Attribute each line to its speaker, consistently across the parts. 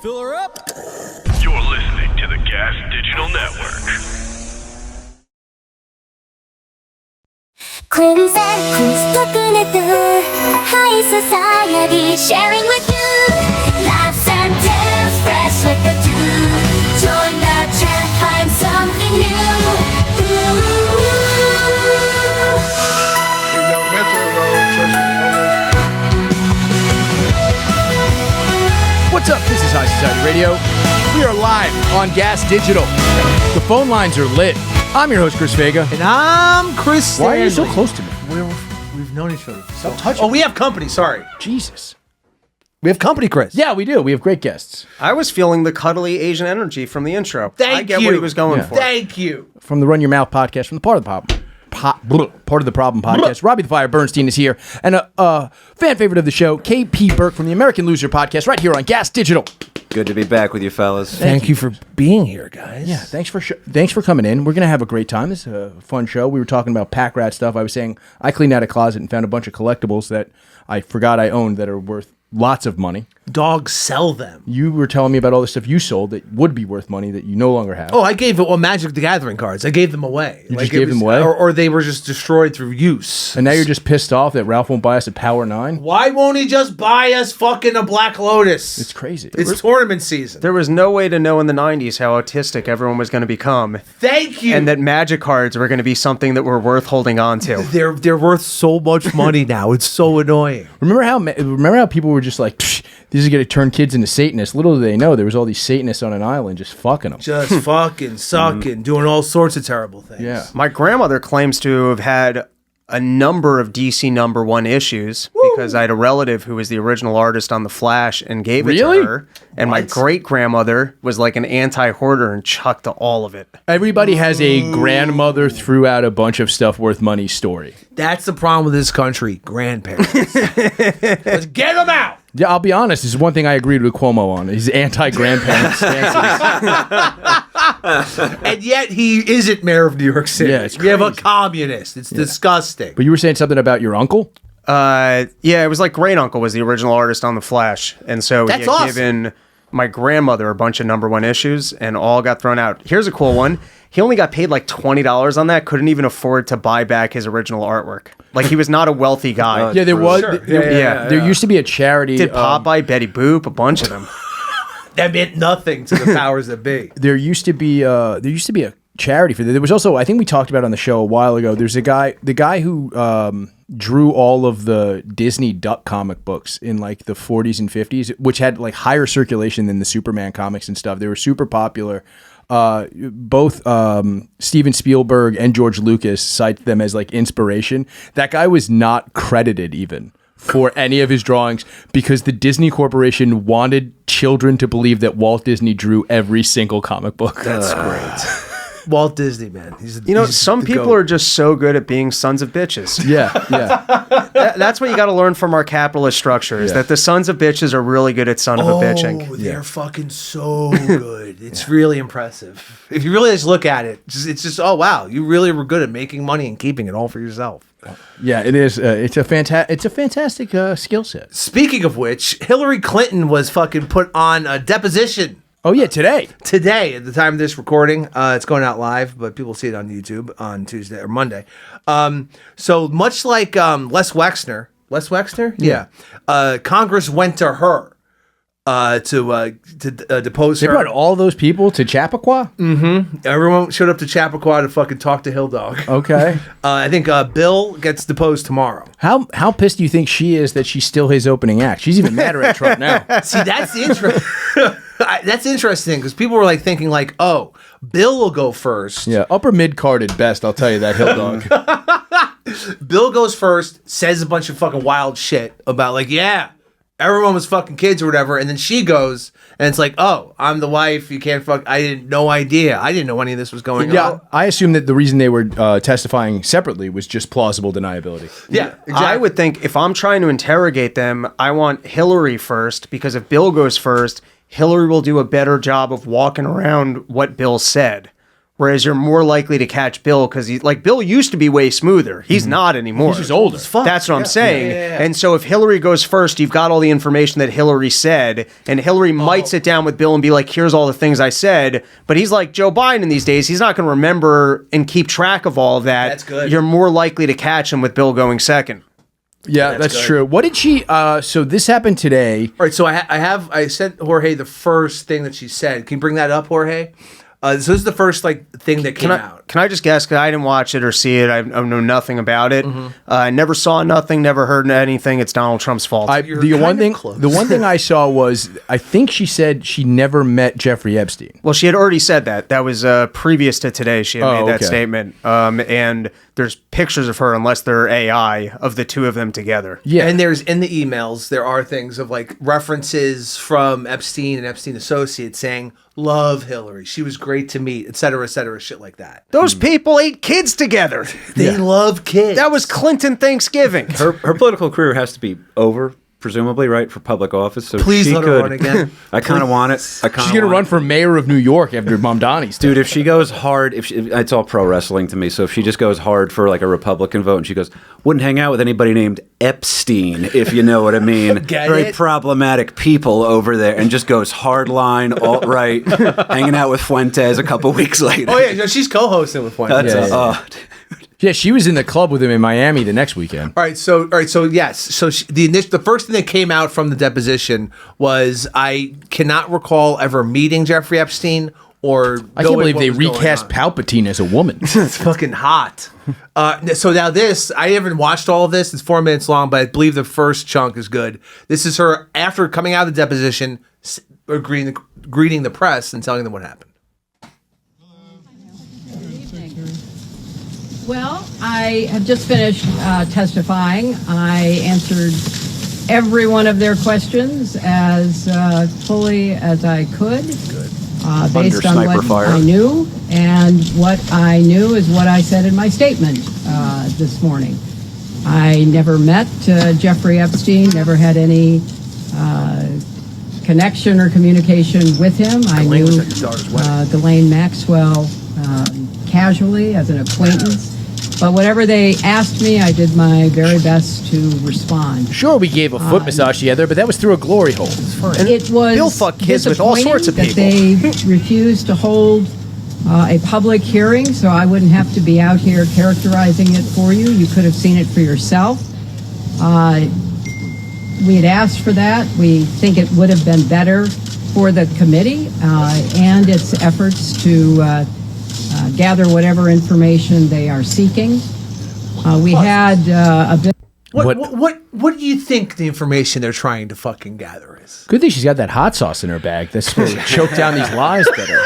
Speaker 1: Fill her up.
Speaker 2: You're listening to the Gas Digital Network.
Speaker 3: Crimson Cruise, looking at the high society, sharing with you laughs and tales, fresh with the two. Join the chat, find something new.
Speaker 1: What's up? This is High Society Radio. We are live on Gas Digital. The phone lines are lit. I'm your host, Chris Vega.
Speaker 4: And I'm Chris Stanley.
Speaker 1: Why are you so close to me?
Speaker 4: We've known each other.
Speaker 1: Stop touching
Speaker 4: Oh, we have company. Sorry.
Speaker 1: Jesus.
Speaker 4: We have company, Chris.
Speaker 1: Yeah, we do. We have great guests.
Speaker 5: I was feeling the cuddly Asian energy from the intro.
Speaker 4: Thank
Speaker 5: I get
Speaker 4: you.
Speaker 5: what he was going
Speaker 1: Yeah.
Speaker 5: for.
Speaker 4: Thank you.
Speaker 1: From the Run Your Mouth podcast, from the Part of the Problem. Part of the Problem podcast. Robbie the Fire Bernstein is here. And a fan favorite of the show, KP Burke from the American Loser podcast, right here on Gas Digital.
Speaker 6: Good to be back with you fellas.
Speaker 4: Thank you for being here, guys.
Speaker 1: Yeah, thanks for coming in. We're going to have a great time. This is a fun show. We were talking about pack rat stuff. I was saying I cleaned out a closet and found a bunch of collectibles that I forgot I owned that are worth lots of money.
Speaker 4: Dogs sell them.
Speaker 1: You were telling me about all the stuff you sold that would be worth money that you no longer have.
Speaker 4: Oh, I gave Magic the Gathering cards. I gave them away.
Speaker 1: You just gave them away?
Speaker 4: Or they were just destroyed through use.
Speaker 1: And now you're just pissed off that Ralph won't buy us a Power 9?
Speaker 4: Why won't he just buy us fucking a Black Lotus?
Speaker 1: It's crazy.
Speaker 4: It's tournament season.
Speaker 5: There was no way to know in the 90s how autistic everyone was going to become.
Speaker 4: Thank you.
Speaker 5: And that magic cards were going to be something that were worth holding on to.
Speaker 4: They're worth so much money now. It's so annoying.
Speaker 1: Remember how people were just like, Psh, this is going to turn kids into Satanists. Little do they know there was all these Satanists on an island just fucking them.
Speaker 4: Just fucking sucking, doing all sorts of terrible things.
Speaker 1: Yeah.
Speaker 5: My grandmother claims to have had a number of DC #1 issues because I had a relative who was the original artist on The Flash and gave it
Speaker 1: Really?
Speaker 5: to her. And my great-grandmother was like an anti-hoarder and chucked all of it.
Speaker 1: Everybody has a grandmother threw out a bunch of stuff worth money story.
Speaker 4: That's the problem with this country. Grandparents. Let's get them out.
Speaker 1: Yeah, I'll be honest. This is one thing I agreed with Cuomo on. His anti-grandparent stances.
Speaker 4: And yet he isn't mayor of New York City.
Speaker 1: Yeah, it's
Speaker 4: We have a
Speaker 1: crazy.
Speaker 4: communist. It's disgusting.
Speaker 1: But you were saying something about your uncle?
Speaker 5: Yeah, it was like great uncle was the original artist on The Flash, and so
Speaker 4: That's
Speaker 5: he had
Speaker 4: awesome.
Speaker 5: given my grandmother a bunch of #1 issues, and all got thrown out. Here's a cool one. He only got paid like $20 on that. Couldn't even afford to buy back his original artwork. Like he was not a wealthy guy.
Speaker 1: Yeah, there was.
Speaker 4: Sure.
Speaker 1: There used to be a charity.
Speaker 5: Did Popeye, Betty Boop, a bunch of them.
Speaker 4: That meant nothing to the powers that be.
Speaker 1: There used to be a charity for that. There was also, I think we talked about on the show a while ago. There's the guy who drew all of the Disney Duck comic books in like the 40s and 50s, which had like higher circulation than the Superman comics and stuff. They were super popular. Both Steven Spielberg and George Lucas cite them as like inspiration. That guy was not credited even for any of his drawings because the Disney Corporation wanted children to believe that Walt Disney drew every single comic book.
Speaker 4: That's great. Walt Disney, man. He's
Speaker 5: Some
Speaker 4: the
Speaker 5: people
Speaker 4: goat.
Speaker 5: are just so good at being sons of bitches.
Speaker 1: Yeah.
Speaker 5: That's what you got to learn from our capitalist structure, is that the sons of bitches are really good at son of a bitching.
Speaker 4: Oh, they're fucking so good. It's really impressive. If you really just look at it, it's just, oh, wow. You really were good at making money and keeping it all for yourself.
Speaker 1: Yeah, it is. It's a fantastic skill set.
Speaker 4: Speaking of which, Hillary Clinton was fucking put on a deposition
Speaker 1: Oh yeah, today.
Speaker 4: at the time of this recording. It's going out live, but people see it on YouTube on Tuesday or Monday. So much like Les Wexner, yeah. Congress went to her to depose
Speaker 1: They
Speaker 4: her.
Speaker 1: brought all those people to Chappaqua.
Speaker 4: Everyone showed up to Chappaqua to fucking talk to Hill Dog.
Speaker 1: Okay.
Speaker 4: I think Bill gets deposed tomorrow.
Speaker 1: How pissed do you think she is that she's still his opening act? She's even madder at Trump now.
Speaker 4: See, that's interesting. That's interesting because people were like thinking like, oh, Bill will go first.
Speaker 1: Yeah, upper mid card at best. I'll tell you that, Hill Dog.
Speaker 4: Bill goes first, says a bunch of fucking wild shit about like, yeah, everyone was fucking kids or whatever, and then she goes and it's like, oh, I'm the wife. You can't fuck. I didn't no idea. I didn't know any of this was going on.
Speaker 1: I assume that the reason they were testifying separately was just plausible deniability.
Speaker 4: Yeah, exactly.
Speaker 5: I would think if I'm trying to interrogate them, I want Hillary first, because if Bill goes first, Hillary will do a better job of walking around what Bill said. Whereas you're more likely to catch Bill because Bill used to be way smoother. He's not anymore.
Speaker 1: He's just older.
Speaker 5: That's what I'm saying. And so if Hillary goes first, you've got all the information that Hillary said, and Hillary might sit down with Bill and be like, here's all the things I said. But he's like Joe Biden these days. He's not going to remember and keep track of all of that.
Speaker 4: That's good.
Speaker 5: You're more likely to catch him with Bill going second.
Speaker 1: Yeah, that's true. What did she? So this happened today.
Speaker 4: All right, so I sent Jorge the first thing that she said. Can you bring that up, Jorge? So this is the first thing that came out.
Speaker 5: Can I just guess? Because I didn't watch it or see it. I know nothing about it. I never saw nothing. Never heard anything. It's Donald Trump's fault.
Speaker 1: The one thing I saw was I think she said she never met Jeffrey Epstein.
Speaker 5: Well, she had already said that. That was previous to today. She had made that statement. And there's pictures of her, unless they're AI, of the two of them together.
Speaker 1: Yeah,
Speaker 4: and there's in the emails there are things of references from Epstein and Epstein associates saying love Hillary. She was great to meet, et cetera, shit like that.
Speaker 5: Those people ate kids together.
Speaker 4: They love kids.
Speaker 5: That was Clinton Thanksgiving.
Speaker 6: Her political career has to be over, presumably, right, for public office. So
Speaker 4: Please
Speaker 6: she
Speaker 4: let her run again.
Speaker 6: I kind of want it.
Speaker 1: She's gonna run for mayor of New York after Mamdani's.
Speaker 6: Dude, if she goes hard, it's all pro wrestling to me. So if she just goes hard for a Republican vote and she goes, wouldn't hang out with anybody named Epstein, if you know what I mean. Very problematic people over there, and just goes hard line, alt-right, hanging out with Fuentes a couple weeks later.
Speaker 4: Oh, yeah, no, she's co-hosting with Fuentes.
Speaker 1: Yeah, she was in the club with him in Miami the next weekend.
Speaker 4: All right, so yes, so the first thing that came out from the deposition was I cannot recall ever meeting Jeffrey Epstein or
Speaker 1: I can't believe they recast Palpatine as a woman.
Speaker 4: It's fucking hot. So now this, I haven't watched all of this. It's 4 minutes long, but I believe the first chunk is good. This is her after coming out of the deposition, greeting the press and telling them what happened.
Speaker 7: Well, I have just finished testifying. I answered every one of their questions as fully as I could, based on what I knew. And what I knew is what I said in my statement this morning. I never met Jeffrey Epstein, never had any connection or communication with him. I knew Ghislaine Maxwell casually as an acquaintance. But whatever they asked me, I did my very best to respond.
Speaker 1: Sure, we gave a foot massage together, but that was through a glory hole.
Speaker 7: It was
Speaker 5: Bill fucked kids with all sorts of people.
Speaker 7: That they refused to hold a public hearing, so I wouldn't have to be out here characterizing it for you. You could have seen it for yourself. We had asked for that. We think it would have been better for the committee and its efforts to gather whatever information they are seeking. We had a bit.
Speaker 4: What do you think the information they're trying to fucking gather is?
Speaker 1: Good thing she's got that hot sauce in her bag. That's supposed to choke down these lies better.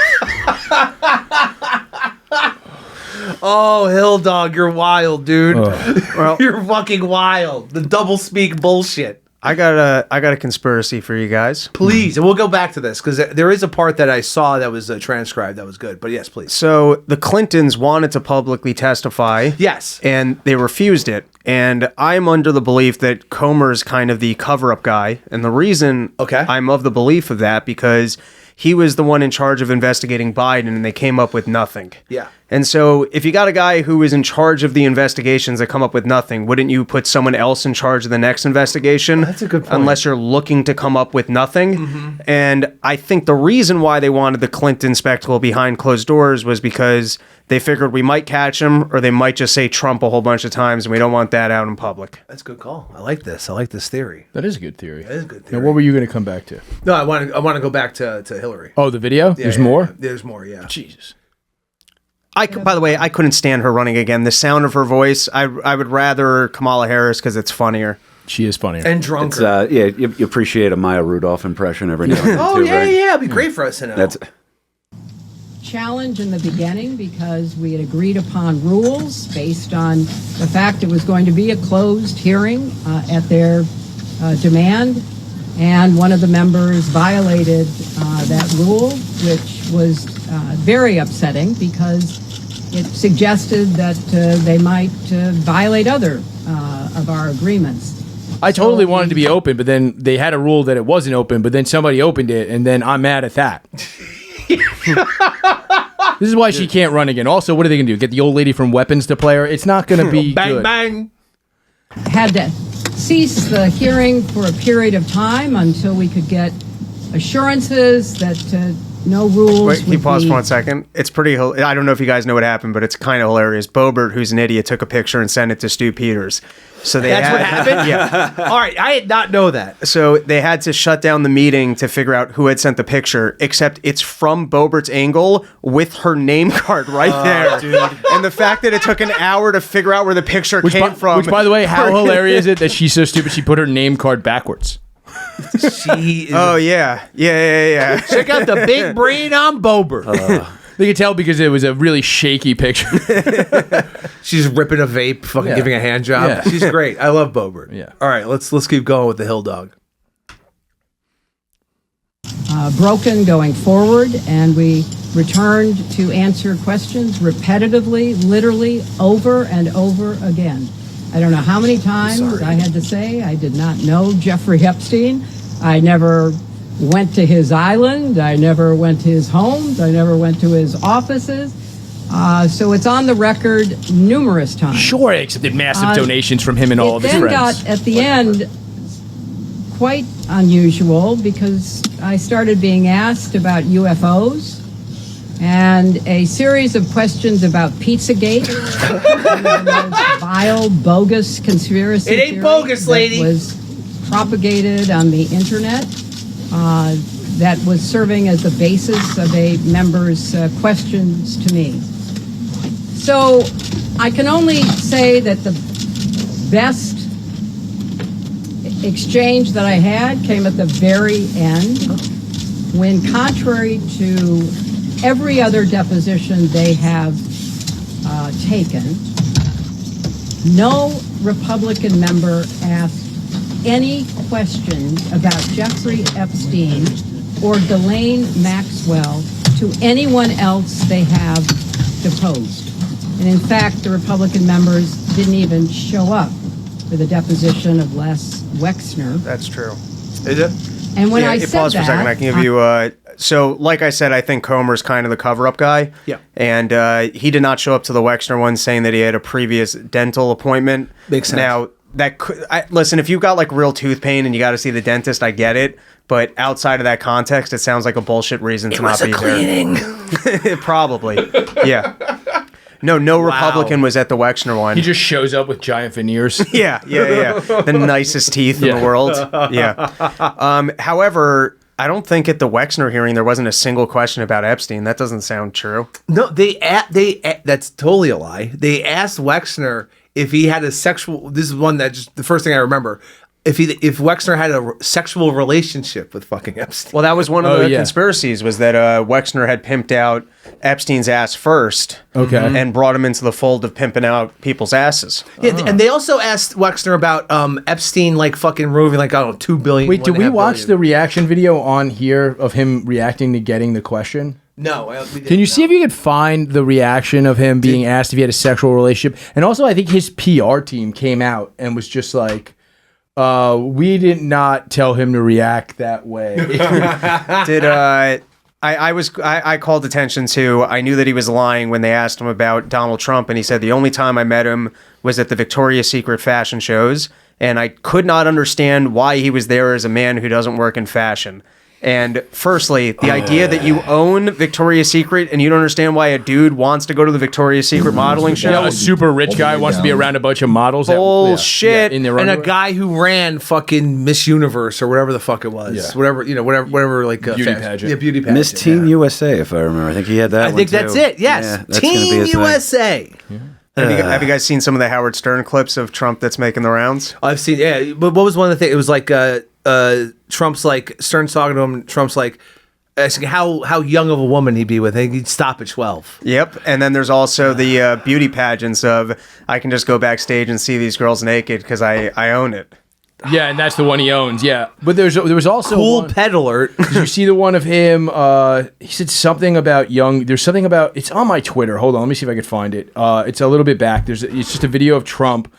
Speaker 4: Oh, Hill Dog, you're wild, dude.
Speaker 5: Well,
Speaker 4: You're fucking wild. The double speak bullshit.
Speaker 5: I got a conspiracy for you guys.
Speaker 4: Please, and we'll go back to this because there is a part that I saw that was transcribed that was good. But yes, please.
Speaker 5: So the Clintons wanted to publicly testify.
Speaker 4: Yes.
Speaker 5: And they refused it. And I'm under the belief that Comer's kind of the cover-up guy. And the reason I'm of the belief of that because he was the one in charge of investigating Biden and they came up with nothing.
Speaker 4: Yeah.
Speaker 5: And so if you got a guy who is in charge of the investigations that come up with nothing, wouldn't you put someone else in charge of the next investigation?
Speaker 4: That's a good point.
Speaker 5: Unless you're looking to come up with nothing. Mm-hmm. And I think the reason why they wanted the Clinton spectacle behind closed doors was because they figured we might catch him or they might just say Trump a whole bunch of times and we don't want that out in public.
Speaker 4: That's a good call. I like this. I like this theory.
Speaker 1: That is a good theory.
Speaker 4: That is a good theory.
Speaker 1: Now, what were you going to come back to?
Speaker 4: No, I want to go back to Hillary.
Speaker 1: Oh, the video? There's more?
Speaker 4: Yeah. There's more, yeah.
Speaker 1: Jesus.
Speaker 5: By the way, I couldn't stand her running again. The sound of her voice, I would rather Kamala Harris because it's funnier.
Speaker 1: She is funnier.
Speaker 4: And drunker.
Speaker 6: You appreciate a Maya Rudolph impression every now and then.
Speaker 4: Oh,
Speaker 6: too,
Speaker 4: yeah,
Speaker 6: right?
Speaker 4: yeah. It'd be great for us to know.
Speaker 6: That's
Speaker 7: challenge in the beginning because we had agreed upon rules based on the fact it was going to be a closed hearing at their demand. And one of the members violated that rule, which was very upsetting because it suggested that they might violate other of our agreements.
Speaker 1: I totally wanted to be open, but then they had a rule that it wasn't open, but then somebody opened it, and then I'm mad at that. This is why she can't run again. Also, what are they going to do? Get the old lady from Weapons to play her? It's not going to be
Speaker 4: Bang,
Speaker 1: good.
Speaker 4: bang.
Speaker 7: Had to cease the hearing for a period of time until we could get assurances that no rules.
Speaker 5: Wait, can you
Speaker 7: would
Speaker 5: pause
Speaker 7: be-
Speaker 5: for 1 second? It's pretty. I don't know if you guys know what happened, but it's kind of hilarious. Bobert, who's an idiot, took a picture and sent it to Stu Peters. So they
Speaker 4: That's what happened?
Speaker 5: Yeah.
Speaker 4: All right, I did not know that.
Speaker 5: So they had to shut down the meeting to figure out who had sent the picture, except it's from Bobert's angle with her name card right there. Dude. And the fact that it took an hour to figure out where the picture came from.
Speaker 1: Which, by the way, how hilarious is it that she's so stupid she put her name card backwards?
Speaker 4: She is
Speaker 5: Oh, yeah.
Speaker 4: check out the big brain on Bober.
Speaker 1: They could tell because it was a really shaky picture.
Speaker 4: She's ripping a vape, fucking
Speaker 1: Yeah.
Speaker 4: giving a hand job.
Speaker 1: Yeah.
Speaker 4: She's great. I love Bober.
Speaker 1: Yeah.
Speaker 4: All right, let's keep going with the Hill Dog.
Speaker 7: broken going forward, and we returned to answer questions repetitively, literally over and over again. I don't know how many times I had to say I did not know Jeffrey Epstein. I never went to his island. I never went to his homes. I never went to his offices. So it's on the record numerous times.
Speaker 1: Sure, I accepted massive donations from him and all of his
Speaker 7: It then
Speaker 1: friends.
Speaker 7: got, at the end, quite unusual because I started being asked about UFOs and a series of questions about Pizzagate, one of the most vile, bogus conspiracy
Speaker 4: It ain't
Speaker 7: theory
Speaker 4: bogus,
Speaker 7: that
Speaker 4: lady.
Speaker 7: was propagated on the internet that was serving as the basis of a member's questions to me. So I can only say that the best exchange that I had came at the very end when, contrary to every other deposition they have taken, no Republican member asked any questions about Jeffrey Epstein or Ghislaine Maxwell to anyone else they have deposed. And in fact, the Republican members didn't even show up for the deposition of Les Wexner.
Speaker 5: That's true.
Speaker 4: Is it?
Speaker 7: And when
Speaker 5: Yeah,
Speaker 7: I
Speaker 5: you
Speaker 7: said
Speaker 5: pause for a second. I can give you. So, like I said, I think Comer's kind of the cover-up guy.
Speaker 4: Yeah.
Speaker 5: And he did not show up to the Wexner one, saying that he had a previous dental appointment.
Speaker 4: Makes sense.
Speaker 5: Now that could listen, if you've got like real tooth pain and you got to see the dentist, I get it. But outside of that context, it sounds like a bullshit reason to not be there. Probably. Yeah. No Republican was at the Wexner one.
Speaker 1: He just shows up with giant veneers.
Speaker 5: Yeah. The nicest teeth in the world. Yeah. However, I don't think at the Wexner hearing there wasn't a single question about Epstein. That doesn't sound true.
Speaker 4: No, that's totally a lie. They asked Wexner if he had a sexual. This is one that just the first thing I remember. If Wexner had a sexual relationship with fucking Epstein.
Speaker 5: Well, that was one of the
Speaker 1: yeah.
Speaker 5: conspiracies, was that Wexner had pimped out Epstein's ass first, and brought him into the fold of pimping out people's asses.
Speaker 4: Yeah, and they also asked Wexner about Epstein, like fucking removing like I don't know $2 billion.
Speaker 1: Wait, did we
Speaker 4: 1.5
Speaker 1: watch the
Speaker 4: billion.
Speaker 1: reaction video on here of him reacting to getting the question?
Speaker 4: No, we
Speaker 1: Can you see if you could find the reaction of him being asked if he had a sexual relationship? And also, I think his PR team came out and was just like, we did not tell him to react that way.
Speaker 5: Did I called attention to, I knew that he was lying when they asked him about Donald Trump, and he said the only time I met him was at the Victoria's Secret fashion shows, and I could not understand why he was there as a man who doesn't work in fashion. And firstly, the idea that you own Victoria's Secret and you don't understand why a dude wants to go to the Victoria's Secret modeling show.
Speaker 1: A super rich guy wants to be around a bunch of models.
Speaker 5: Bullshit.
Speaker 1: In their
Speaker 4: and a
Speaker 1: underwear.
Speaker 4: guy who ran fucking Miss Universe or whatever the fuck it was.
Speaker 1: Yeah.
Speaker 4: Whatever like
Speaker 1: Beauty
Speaker 4: fashion.
Speaker 1: pageant.
Speaker 4: Yeah, beauty pageant.
Speaker 6: Miss Teen USA, if I remember. I think he had that
Speaker 4: I
Speaker 6: one,
Speaker 4: think that's
Speaker 6: too.
Speaker 4: it. Yes.
Speaker 6: Yeah, that's gonna be
Speaker 4: Team
Speaker 6: his thing.
Speaker 4: USA.
Speaker 5: Have you guys seen some of the Howard Stern clips of Trump that's making the rounds?
Speaker 4: I've seen, yeah. But what was one of the things? It was like Trump's like, Stern's talking to him. Trump's like, asking how young of a woman he'd be with. I think he'd stop at 12.
Speaker 5: Yep. And then there's also the beauty pageants of, I can just go backstage and see these girls naked because I own it.
Speaker 1: Yeah, and that's the one he owns. Yeah, but there was also
Speaker 4: Cool
Speaker 1: one,
Speaker 4: pet alert.
Speaker 1: Did you see the one of him? He said something about young. There's something about. It's on my Twitter. Hold on, let me see if I can find it. It's a little bit back. It's just a video of Trump,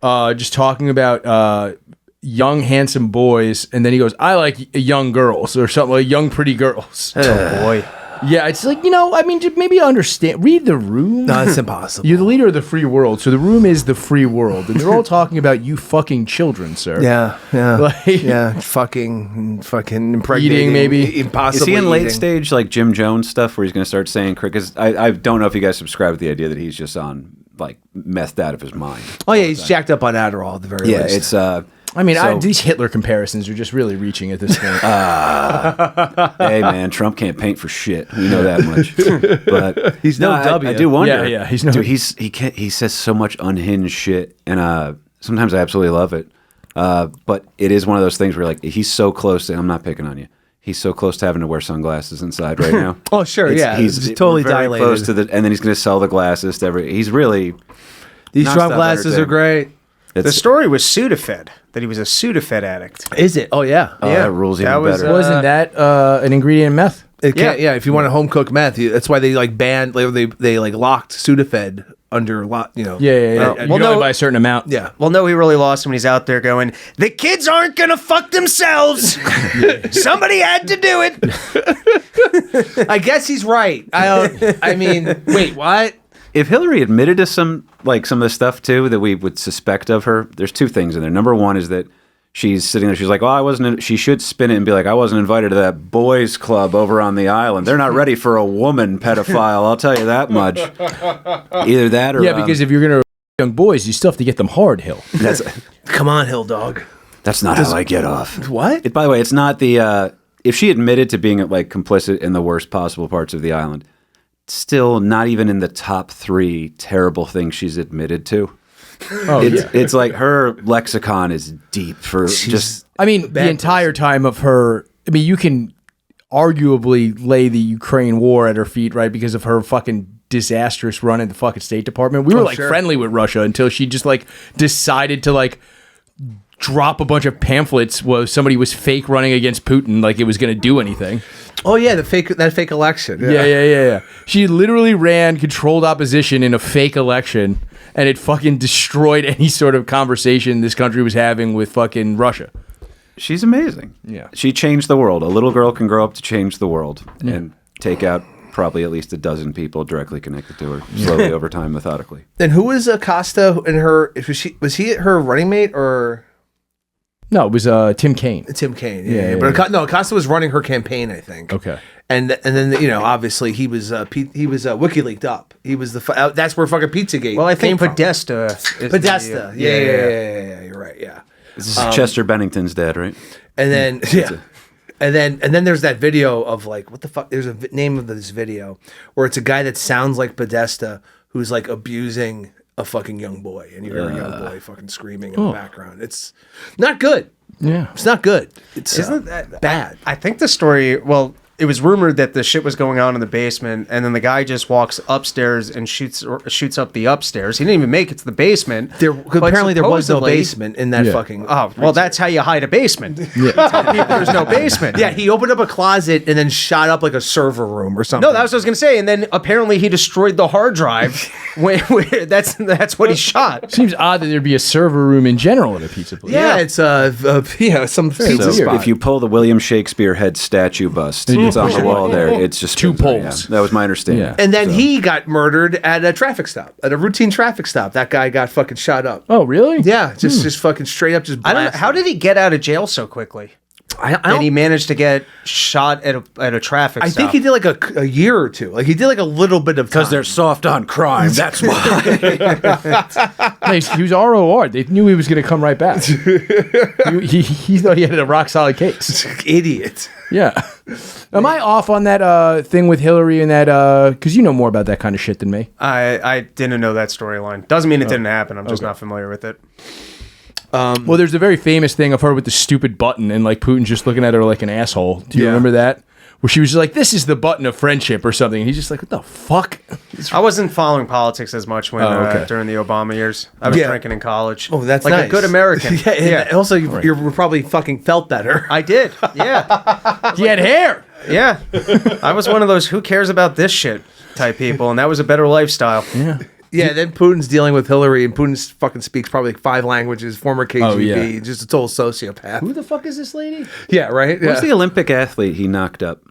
Speaker 1: just talking about young handsome boys, and then he goes, "I like young girls" or something like young pretty girls.
Speaker 5: Oh boy.
Speaker 1: Yeah, it's like, I mean, just maybe understand. Read The Room.
Speaker 4: No, it's impossible.
Speaker 1: You're the leader of the free world, so The Room is the free world, and they're all talking about you fucking children, sir.
Speaker 4: Yeah,
Speaker 1: Like-
Speaker 4: yeah, fucking impregnating,
Speaker 1: Eating, maybe.
Speaker 4: impossible.
Speaker 6: Is he in late
Speaker 4: eating.
Speaker 6: stage like Jim Jones stuff where he's going to start saying crickets? I don't know if you guys subscribe to the idea that he's just on like methed out of his mind.
Speaker 4: Oh yeah, he's jacked up on Adderall at the very
Speaker 6: Yeah,
Speaker 4: least.
Speaker 6: it's
Speaker 1: I mean,
Speaker 6: So-
Speaker 1: these Hitler comparisons are just really reaching at this point.
Speaker 6: hey man, Trump can't paint for shit. We know that much. But
Speaker 4: He's no W.
Speaker 6: I do wonder.
Speaker 1: Yeah, he's no-
Speaker 6: Dude, he says so much unhinged shit, and sometimes I absolutely love it. But it is one of those things where like he's so close to. I'm not picking on you. He's so close to having to wear sunglasses inside right now.
Speaker 4: Oh, sure, yeah.
Speaker 6: He's
Speaker 4: Totally
Speaker 6: very
Speaker 4: dilated.
Speaker 6: close to and then he's going to sell the glasses to every. He's really
Speaker 4: These
Speaker 6: not
Speaker 4: Trump
Speaker 6: that
Speaker 4: glasses are
Speaker 6: entertaining.
Speaker 4: great.
Speaker 5: The story was Sudafed, that he was a Sudafed addict.
Speaker 4: Is it? Oh yeah.
Speaker 6: That rules even
Speaker 5: that was,
Speaker 6: better.
Speaker 1: Wasn't that an ingredient in meth?
Speaker 4: It can't, yeah. If you want to home cook meth, that's why they like banned. They like locked Sudafed under lock. You know.
Speaker 1: Yeah.
Speaker 5: Well,
Speaker 1: You can only buy a certain amount.
Speaker 4: Yeah.
Speaker 5: Well, no, he really lost him when he's out there going, the kids aren't going to fuck themselves. Somebody had to do it.
Speaker 4: I guess he's right. I mean, wait, what?
Speaker 6: If Hillary admitted to some of the stuff too that we would suspect of her, there's two things in there. Number one is that she's sitting there. She's like, "Oh, I wasn't." She should spin it and be like, "I wasn't invited to that boys' club over on the island. They're not ready for a woman pedophile. I'll tell you that much." Either that or
Speaker 1: Yeah, because if you're gonna young boys, you still have to get them hard, Hill.
Speaker 4: Come on, Hill Dog.
Speaker 6: that's not how I get off.
Speaker 4: What?
Speaker 6: By the way, it's not the. If she admitted to being like complicit in the worst possible parts of the island, still not even in the top 3 terrible things she's admitted to.
Speaker 1: Oh,
Speaker 6: It's like her lexicon is deep for just.
Speaker 1: I mean, the entire time of her. I mean, you can arguably lay the Ukraine war at her feet, right? Because of her fucking disastrous run in the fucking State Department. We were friendly with Russia until she just like decided to like drop a bunch of pamphlets where somebody was fake running against Putin, like it was going to do anything.
Speaker 4: Oh yeah, that fake election.
Speaker 1: Yeah. She literally ran controlled opposition in a fake election, and it fucking destroyed any sort of conversation this country was having with fucking Russia.
Speaker 6: She's amazing.
Speaker 1: Yeah.
Speaker 6: She changed the world. A little girl can grow up to change the world and take out probably at least a dozen people directly connected to her slowly over time, methodically.
Speaker 4: And who was Acosta and her? Was he her running mate or
Speaker 1: No, it was Tim Kaine.
Speaker 4: Tim Kaine?
Speaker 1: Yeah.
Speaker 4: But Acosta was running her campaign, I think.
Speaker 1: Okay.
Speaker 4: And then obviously he was WikiLeaked up. He was that's where fucking Pizzagate.
Speaker 5: Well, I think
Speaker 4: came from.
Speaker 5: Podesta. Is
Speaker 4: Podesta. Yeah. You're right. Yeah.
Speaker 6: This is Chester Bennington's dad, right?
Speaker 4: And then and then there's that video of like what the fuck. There's a name of this video where it's a guy that sounds like Podesta who's like abusing a fucking young boy, and you hear a young boy fucking screaming in the background. It's not good.
Speaker 1: Yeah.
Speaker 4: It's not good. It's
Speaker 5: Isn't that
Speaker 4: bad.
Speaker 5: I think the story, well, it was rumored that the shit was going on in the basement, and then the guy just walks upstairs and shoots up the upstairs. He didn't even make it to the basement.
Speaker 4: Apparently there was no
Speaker 5: supposedly-
Speaker 4: basement in that fucking.
Speaker 5: Oh, well, that's how you hide a basement. Tell people there's no basement.
Speaker 4: Yeah, he opened up a closet and then shot up like a server room or something.
Speaker 5: No, that's what I was going to say. And then apparently he destroyed the hard drive. where that's what he shot.
Speaker 1: Seems odd that there'd be a server room in general at a pizza place.
Speaker 4: Yeah, it's some pizza
Speaker 6: So
Speaker 4: spot.
Speaker 6: if you pull the William Shakespeare head statue bust, it's on the wall there. It's just
Speaker 1: Two
Speaker 6: spins out,
Speaker 1: poles.
Speaker 6: yeah. That was my understanding.
Speaker 1: Yeah.
Speaker 4: And then he got murdered at a traffic stop, at a routine traffic stop. That guy got fucking shot up.
Speaker 1: Oh, really?
Speaker 4: Yeah, just fucking straight up, just
Speaker 5: I don't know.
Speaker 4: blasted.
Speaker 5: How did he get out of jail so quickly?
Speaker 4: I
Speaker 5: That
Speaker 4: don't-
Speaker 5: he managed to get shot at a traffic
Speaker 4: I
Speaker 5: stop.
Speaker 4: think he did like a year or two. Like he did like a little bit of
Speaker 6: Because
Speaker 4: time.
Speaker 6: they're soft on crime. That's why.
Speaker 1: No, he was ROR. They knew he was going to come right back. he thought he had a rock solid case.
Speaker 4: idiot.
Speaker 1: Yeah. Am I off on that thing with Hillary and that? Because you know more about that kind of shit than me.
Speaker 5: I didn't know that storyline. Doesn't mean it didn't happen. I'm just not familiar with it.
Speaker 1: Well, there's a very famous thing of her with the stupid button and like Putin just looking at her like an asshole. Do you remember that? Where she was just like, "This is the button of friendship" or something. And he's just like, "What the fuck?"
Speaker 5: I wasn't following politics as much when
Speaker 1: okay.
Speaker 5: during the Obama years. I was drinking in college.
Speaker 4: Oh, that's
Speaker 5: like
Speaker 4: nice.
Speaker 5: a good American.
Speaker 4: Yeah. And also, you probably fucking felt better.
Speaker 5: I did. Yeah,
Speaker 1: He had hair.
Speaker 5: yeah. I was one of those "who cares about this shit" type people, and that was a better lifestyle.
Speaker 1: Yeah.
Speaker 4: Yeah, then Putin's dealing with Hillary, and Putin fucking speaks probably like 5 languages, former KGB,
Speaker 1: Oh, yeah.
Speaker 4: just a total sociopath.
Speaker 1: Who the fuck is this lady?
Speaker 4: Yeah, right?
Speaker 6: Who's the Olympic athlete he knocked up?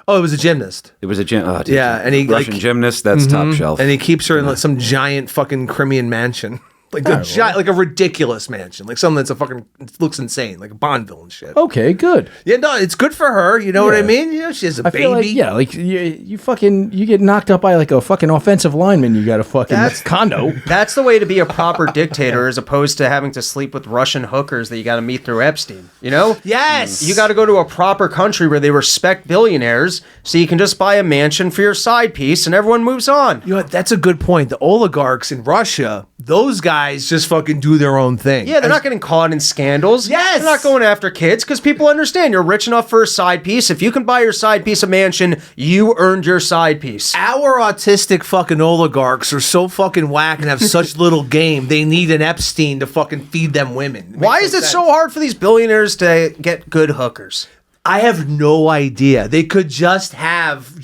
Speaker 4: Oh, it was a gymnast.
Speaker 6: It was a gym. Oh, dude,
Speaker 4: Yeah, and he
Speaker 6: Russian
Speaker 4: like,
Speaker 6: gymnast. That's top shelf.
Speaker 4: and he keeps her in like some giant fucking Crimean mansion. Like like a ridiculous mansion, like something that's it looks insane, like a Bond villain shit.
Speaker 1: Okay, good.
Speaker 4: Yeah, no, it's good for her. You know what I mean? You know, she has a
Speaker 1: I
Speaker 4: baby.
Speaker 1: feel like, yeah, like you get knocked up by like a fucking offensive lineman. You got a fucking condo.
Speaker 5: That's the way to be a proper dictator, as opposed to having to sleep with Russian hookers that you got to meet through Epstein. You know?
Speaker 4: Yes.
Speaker 5: You got to go to a proper country where they respect billionaires, so you can just buy a mansion for your side piece and everyone moves on.
Speaker 4: You know what? That's a good point. The oligarchs in Russia, those guys just fucking do their own thing.
Speaker 5: Yeah, they're not getting caught in scandals.
Speaker 4: Yes!
Speaker 5: They're not going after kids because people understand you're rich enough for a side piece. If you can buy your side piece a mansion, you earned your side piece.
Speaker 4: Our autistic fucking oligarchs are so fucking whack and have such little game. They need an Epstein to fucking feed them women.
Speaker 5: Why is it so hard for these billionaires to get good hookers?
Speaker 4: I have no idea. They could just have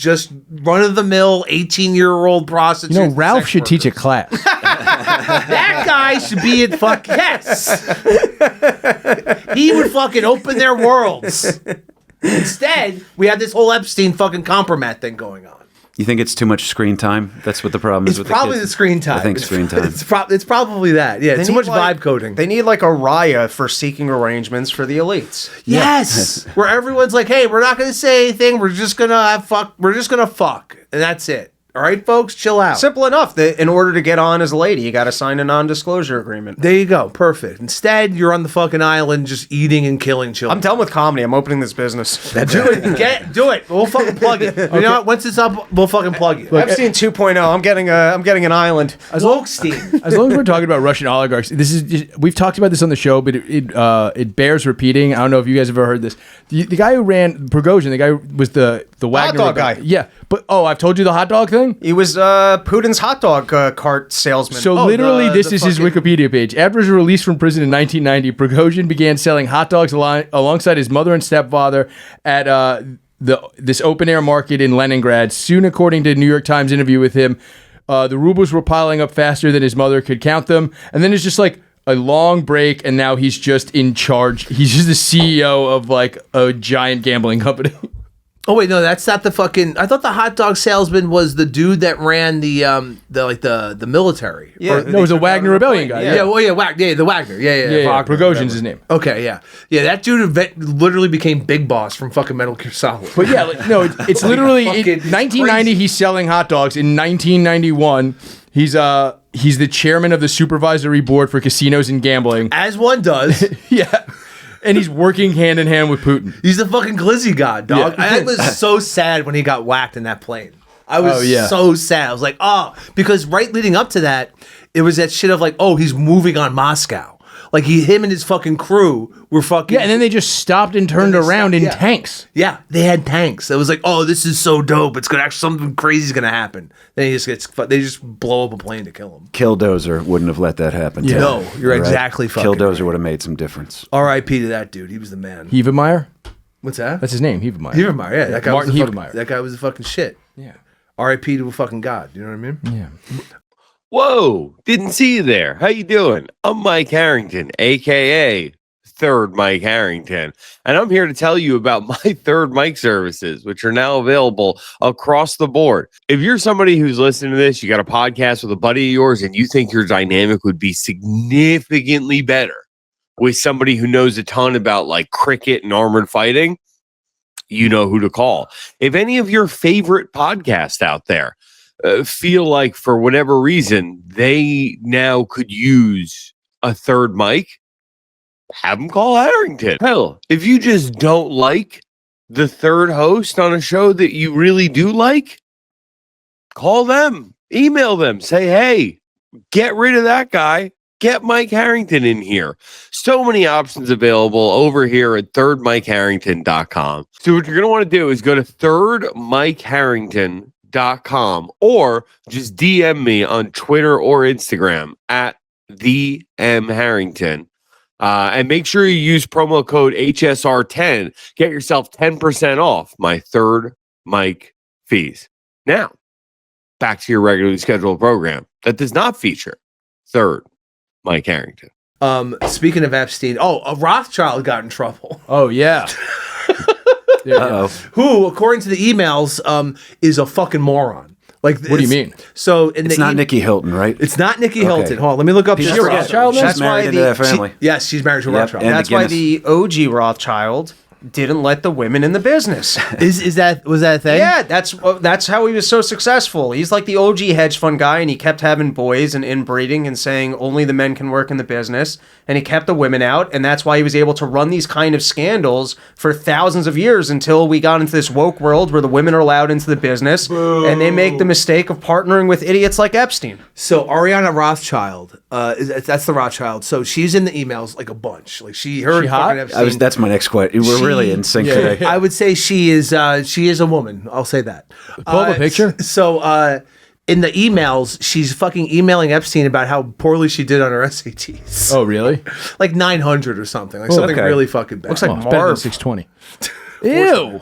Speaker 4: run-of-the-mill 18-year-old prostitutes.
Speaker 1: You know, Ralph should teach a class.
Speaker 4: That guy should be in fuck yes. He would fucking open their worlds. Instead, we have this whole Epstein fucking compromat thing going on.
Speaker 6: You think it's too much screen time? That's what the problem is
Speaker 4: It's
Speaker 6: with
Speaker 4: probably
Speaker 6: the
Speaker 4: the
Speaker 6: kids.
Speaker 4: screen time.
Speaker 6: I think screen time.
Speaker 4: It's probably that. Yeah, it's too much vibe coding.
Speaker 5: They need like a Raya for seeking arrangements for the elites.
Speaker 4: Yes, where everyone's like, "Hey, we're not going to say anything. We're just gonna have fuck. We're just gonna fuck, and that's it." All right, folks, chill out.
Speaker 5: Simple enough. In order to get on as a lady, you got to sign a non-disclosure agreement.
Speaker 4: There you go. Perfect. Instead, you're on the fucking island just eating and killing children.
Speaker 5: I'm done with comedy. I'm opening this business.
Speaker 4: Do it. Do it. We'll fucking plug it. You know what? Once it's up, we'll fucking plug you.
Speaker 5: Epstein 2.0. I'm getting an island.
Speaker 1: As long as we're talking about Russian oligarchs, we've talked about this on the show, but it bears repeating. I don't know if you guys have ever heard this. The guy who ran Prigozhin, the guy who was the Wagner
Speaker 5: hot dog guy.
Speaker 1: Yeah, but I've told you the hot dog thing.
Speaker 5: He was Putin's hot dog cart salesman.
Speaker 1: So literally, this is his Wikipedia page. After his release from prison in 1990, Prigozhin began selling hot dogs alongside his mother and stepfather at this open air market in Leningrad. Soon, according to a New York Times interview with him, the rubles were piling up faster than his mother could count them. And then it's just like a long break, and now he's just in charge. He's just the CEO of like a giant gambling company.
Speaker 4: Oh wait, no, that's not the fucking. I thought the hot dog salesman was the dude that ran the military.
Speaker 5: Yeah,
Speaker 1: No, it was a Wagner Rebellion guy.
Speaker 4: Yeah, well, yeah, the Wagner. Yeah. Wagner,
Speaker 1: Prigozhin's
Speaker 4: whatever.
Speaker 1: his name.
Speaker 4: Okay, yeah. That dude literally became Big Boss from fucking Metal Gear Solid.
Speaker 1: But yeah, it's literally
Speaker 4: fucking
Speaker 1: 1990.
Speaker 4: crazy.
Speaker 1: He's selling hot dogs. In 1991, he's the chairman of the supervisory board for casinos and gambling.
Speaker 4: As one does.
Speaker 1: Yeah. And he's working hand in hand with Putin.
Speaker 4: He's the fucking glizzy god, dog.
Speaker 1: Yeah.
Speaker 4: I was so sad when he got whacked in that plane. I was so sad. I was like, because right leading up to that, it was that shit of like, he's moving on Moscow. Like him and his fucking crew were fucking.
Speaker 1: Yeah, and then they just stopped and turned around in tanks.
Speaker 4: Yeah, they had tanks. It was like, this is so dope. It's gonna actually something crazy is gonna happen. Then they just blow up a plane to kill him.
Speaker 6: Killdozer wouldn't have let that happen.
Speaker 1: Yeah.
Speaker 4: No, you're exactly fucking.
Speaker 6: Killdozer would have made some difference.
Speaker 4: R.I.P. to that dude. He was the man.
Speaker 1: Heevemeyer?
Speaker 4: What's that?
Speaker 1: That's his name, Heevemeyer.
Speaker 4: Heevemeyer. Yeah, that guy
Speaker 1: Martin
Speaker 4: was
Speaker 1: Heevemeyer.
Speaker 4: That guy was the fucking shit.
Speaker 1: Yeah.
Speaker 4: R.I.P. to a fucking god. You know what I mean?
Speaker 1: Yeah.
Speaker 8: Whoa, didn't see you there. How you doing? I'm Mike Harrington, aka Third Mike Harrington, and I'm here to tell you about my Third Mike services, which are now available across the board. If you're somebody who's listening to this, you got a podcast with a buddy of yours, and you think your dynamic would be significantly better with somebody who knows a ton about like cricket and armored fighting, you know who to call. If any of your favorite podcasts out there feel like for whatever reason they now could use a third mic, have them call Harrington. Hell, if you just don't like the third host on a show that you really do like, call them, email them, say, hey, get rid of that guy. Get Mike Harrington in here. So many options available over here at thirdmikeharrington.com. So what you're going to want to do is go to thirdmikeharrington.com or just DM me on Twitter or Instagram at the M Harrington. And make sure you use promo code HSR10. Get yourself 10% off my third mic fees. Now, back to your regularly scheduled program that does not feature Third Mike Harrington.
Speaker 4: Speaking of Epstein, a Rothschild got in trouble.
Speaker 1: Oh, yeah.
Speaker 4: who, according to the emails, is a fucking moron. Like,
Speaker 1: What do you mean?
Speaker 4: So in
Speaker 6: It's not Nikki Hilton, right?
Speaker 4: It's not Nikki Hilton. Hold on, let me look up.
Speaker 1: Is
Speaker 4: this
Speaker 1: she a
Speaker 4: for-
Speaker 1: Rothschild?
Speaker 6: She's
Speaker 5: That's why
Speaker 6: married into
Speaker 5: the-
Speaker 6: that family.
Speaker 4: Yes, she's married to a
Speaker 6: Yep,
Speaker 4: Rothschild.
Speaker 6: and
Speaker 5: That's
Speaker 6: the
Speaker 5: why
Speaker 6: Guinness.
Speaker 5: the OG Rothschild didn't let the women in the business.
Speaker 4: Was that a thing?
Speaker 5: Yeah, that's how he was so successful. He's like the OG hedge fund guy, and he kept having boys and inbreeding and saying only the men can work in the business, and he kept the women out, and that's why he was able to run these kind of scandals for thousands of years until we got into this woke world where the women are allowed into the business, and they make the mistake of partnering with idiots like Epstein.
Speaker 4: So Ariana Rothschild, that's the Rothschild. So she's in the emails like a bunch. Like she heard
Speaker 1: She hot?
Speaker 4: fucking Epstein.
Speaker 6: That's my next question. We're really in sync today.
Speaker 4: I would say she is a woman. I'll say that.
Speaker 1: Pull up a picture.
Speaker 4: So in the emails, she's fucking emailing Epstein about how poorly she did on her SATs.
Speaker 1: Oh, really?
Speaker 4: Like 900 or something. Like something
Speaker 6: okay.
Speaker 4: really fucking bad.
Speaker 5: Looks like
Speaker 1: Oh, it's better than
Speaker 5: Marv.
Speaker 1: 620. Ew.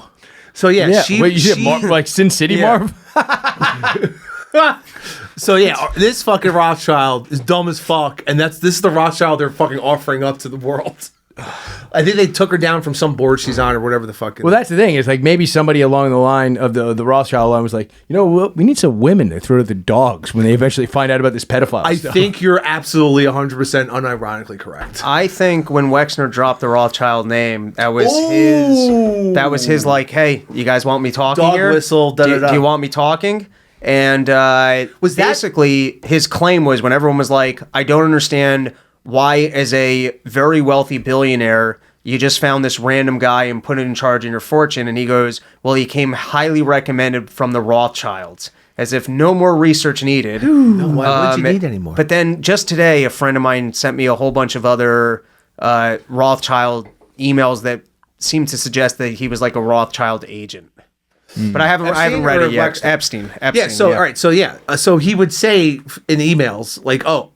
Speaker 4: So yeah,
Speaker 1: Yeah.
Speaker 4: she.
Speaker 1: Wait, you did
Speaker 4: she-
Speaker 1: Marv, like Sin City
Speaker 4: Yeah.
Speaker 1: Marv?
Speaker 4: So yeah, this fucking Rothschild is dumb as fuck, and this is the Rothschild they're fucking offering up to the world. I think they took her down from some board she's on or whatever the fuck.
Speaker 1: Well, that's the thing. It's like maybe somebody along the line of the Rothschild line was like, you know, we need some women to throw to the dogs when they eventually find out about this pedophile
Speaker 4: I
Speaker 1: stuff.
Speaker 4: think you're absolutely 100% unironically correct.
Speaker 5: I think when Wexner dropped the Rothschild name, that was his like, hey, you guys want me talking
Speaker 4: Dog
Speaker 5: here?
Speaker 4: whistle,
Speaker 5: Do
Speaker 4: da-da-da.
Speaker 5: you want me talking? And
Speaker 4: Was that-
Speaker 5: basically his claim was when everyone was like, I don't understand why, as a very wealthy billionaire, you just found this random guy and put it in charge of your fortune. And he goes, well, he came highly recommended from the Rothschilds, as if no more research needed.
Speaker 4: No, why would you need anymore?
Speaker 5: But then just today, a friend of mine sent me a whole bunch of other Rothschild emails that seemed to suggest that he was like a Rothschild agent. But I haven't read
Speaker 4: or
Speaker 5: it yet.
Speaker 4: Wexner?
Speaker 5: Epstein.
Speaker 4: Yeah. So all right. So yeah. So he would say in emails like, "Oh,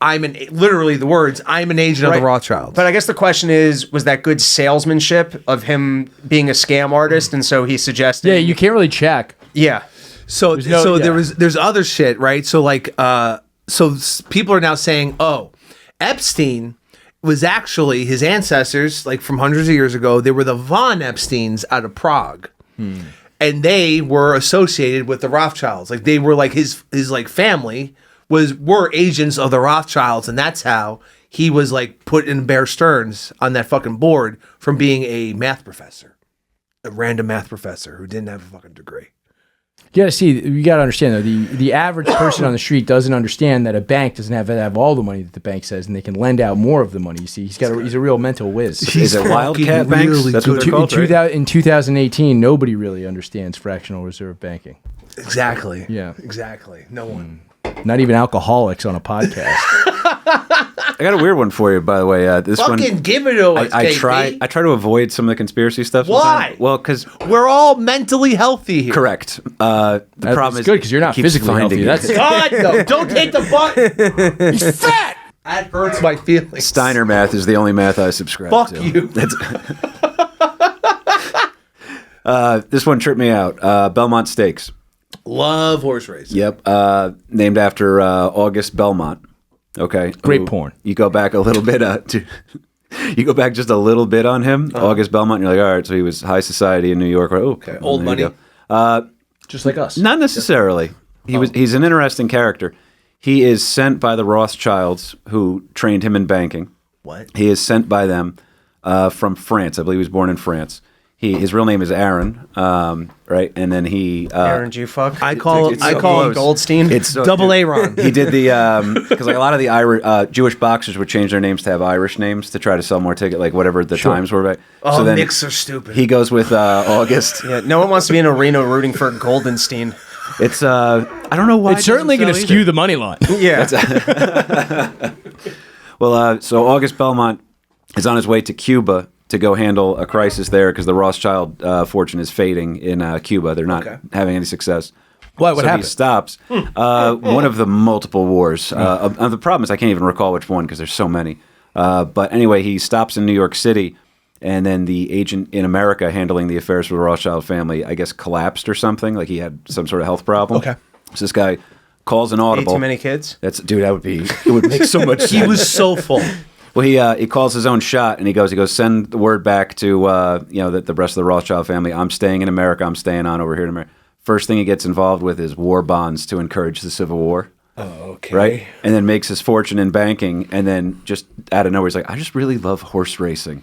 Speaker 4: literally the words, I'm an agent of
Speaker 5: Right.
Speaker 4: the Rothschilds."
Speaker 5: But I guess the question is, was that good salesmanship of him being a scam artist? And so he suggested.
Speaker 1: Yeah, you can't really check.
Speaker 5: Yeah.
Speaker 4: So
Speaker 1: no- yeah.
Speaker 4: there's other shit, right? So like people are now saying, "Oh, Epstein was actually his ancestors like from hundreds of years ago. They were the von Epsteins out of Prague." And they were associated with the Rothschilds. Like they were like his like family were agents of the Rothschilds, and that's how he was like put in Bear Stearns on that fucking board from being a math professor, a random math professor who didn't have a fucking degree.
Speaker 1: You gotta understand though, the average person on the street doesn't understand that a bank doesn't have all the money that the bank says, and they can lend out more of the money. You see, he's a real mental whiz.
Speaker 6: Is it Wildcat
Speaker 4: fucking
Speaker 6: banks?
Speaker 4: really
Speaker 6: That's what
Speaker 4: good.
Speaker 6: they're called, right?
Speaker 1: In 2018, nobody really understands fractional reserve banking.
Speaker 4: Exactly.
Speaker 1: Yeah.
Speaker 4: Exactly. No one.
Speaker 1: Not even alcoholics on a podcast.
Speaker 6: I got a weird one for you, by the way. This
Speaker 4: Fucking
Speaker 6: one,
Speaker 4: give it to us,
Speaker 6: I
Speaker 4: KP.
Speaker 6: try to avoid some of the conspiracy stuff.
Speaker 4: Why?
Speaker 6: sometimes. Well, because
Speaker 4: We're all mentally healthy here.
Speaker 6: correct. The problem is
Speaker 1: good because you're not
Speaker 6: he keeps
Speaker 1: physically
Speaker 6: finding
Speaker 1: healthy.
Speaker 6: it.
Speaker 4: God,
Speaker 1: That's
Speaker 4: no. Don't take the button. He's fat. That hurts my feelings.
Speaker 6: Steiner math is the only math I subscribe
Speaker 4: Fuck
Speaker 6: to.
Speaker 4: you.
Speaker 6: This one tripped me out. Belmont Stakes.
Speaker 4: Love horse racing.
Speaker 6: Yep. Named after August Belmont. Okay.
Speaker 1: Great
Speaker 6: Who-
Speaker 1: porn.
Speaker 6: You go back a little bit you go back just a little bit on him, August Belmont, and you're like, all right, so he was high society in New York. Oh, okay.
Speaker 4: Old
Speaker 6: there you
Speaker 4: money.
Speaker 6: go.
Speaker 1: just like us.
Speaker 6: Not necessarily. He's an interesting character. He is sent by the Rothschilds who trained him in banking.
Speaker 4: What?
Speaker 6: He is sent by them from France. I believe he was born in France. His real name is Aaron, right? And then he
Speaker 5: Aaron G. Fuck.
Speaker 4: I call him
Speaker 5: Goldstein.
Speaker 6: it's
Speaker 4: double Aaron.
Speaker 6: He did the because like a lot of the Irish Jewish boxers would change their names to have Irish names to try to sell more tickets, like whatever the times were. Right?
Speaker 4: Oh, Knicks are stupid.
Speaker 6: He goes with August.
Speaker 5: Yeah, no one wants to be in a arena rooting for Goldenstein.
Speaker 6: It's I don't know why.
Speaker 1: It's certainly going to skew the money line.
Speaker 5: Yeah.
Speaker 6: Well, so August Belmont is on his way to Cuba to go handle a crisis there because the Rothschild fortune is fading in Cuba. They're not having any success.
Speaker 1: Why? What
Speaker 6: so
Speaker 1: happened?
Speaker 6: He stops one of the multiple wars. The problem is I can't even recall which one because there's so many. But anyway, he stops in New York City, and then the agent in America handling the affairs for the Rothschild family, I guess, collapsed or something. Like he had some sort of health problem.
Speaker 4: Okay.
Speaker 6: So this guy calls an audible.
Speaker 5: Too many kids?
Speaker 6: It would make so much sense.
Speaker 4: He was so full.
Speaker 6: Well, he calls his own shot, and he goes, send the word back to the rest of the Rothschild family. I'm staying in America. I'm staying on over here in America. First thing he gets involved with is war bonds to encourage the Civil War.
Speaker 4: Oh, okay.
Speaker 6: Right? And then makes his fortune in banking, and then just out of nowhere, he's like, I just really love horse racing.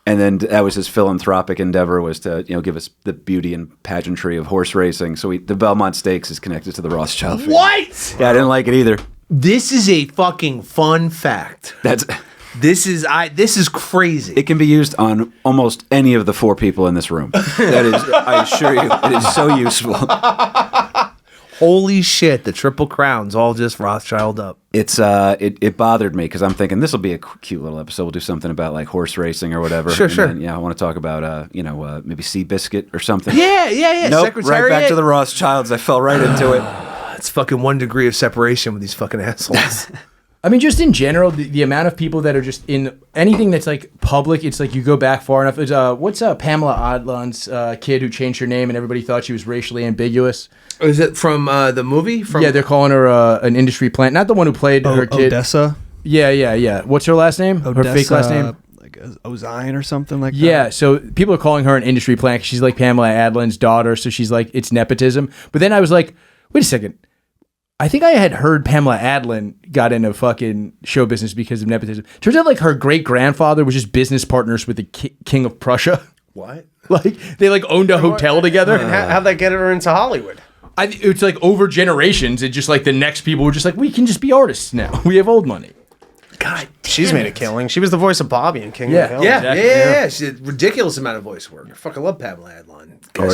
Speaker 6: And then that was his philanthropic endeavor, was to give us the beauty and pageantry of horse racing. So the Belmont Stakes is connected to the Rothschild family.
Speaker 4: What?
Speaker 6: Yeah, I didn't like it either.
Speaker 4: This is a fucking fun fact. This is crazy.
Speaker 6: It can be used on almost any of the 4 people in this room. That is, I assure you, it is so useful.
Speaker 4: Holy shit, the Triple Crown's all just Rothschild up.
Speaker 6: It bothered me because I'm thinking this will be a cute little episode. We'll do something about like horse racing or whatever.
Speaker 4: Sure.
Speaker 6: Then, I want to talk about maybe Seabiscuit or something.
Speaker 4: Yeah.
Speaker 6: Nope,
Speaker 4: Secretariat.
Speaker 6: right back to the Rothschilds. I fell right into it.
Speaker 4: It's fucking 1 degree of separation with these fucking assholes.
Speaker 1: I mean, just in general, the amount of people that are just in anything that's like public, it's like you go back far enough. It's, what's Pamela Adlon's kid who changed her name and everybody thought she was racially ambiguous?
Speaker 4: Is it from the movie?
Speaker 1: Yeah, they're calling her an industry plant. Not the one who played her kid.
Speaker 9: Odessa?
Speaker 1: Yeah. What's her last name? Her fake last name?
Speaker 9: Like Ozine or something like that?
Speaker 1: Yeah, so people are calling her an industry plant. She's like Pamela Adlon's daughter, so she's like, it's nepotism. But then I was like, wait a second. I think I had heard Pamela Adlon got into fucking show business because of nepotism. Turns out like her great-grandfather was just business partners with the King of Prussia.
Speaker 4: What?
Speaker 1: Like they like owned a hotel together.
Speaker 5: And how'd that get her into Hollywood?
Speaker 1: It's like over generations. It's just like the next people were just like, we can just be artists now. We have old money.
Speaker 4: God,
Speaker 5: she's made a killing. She was the voice of Bobby in King of the Hill.
Speaker 4: Yeah. She's a ridiculous amount of voice work. I fucking love Pamela Adlon.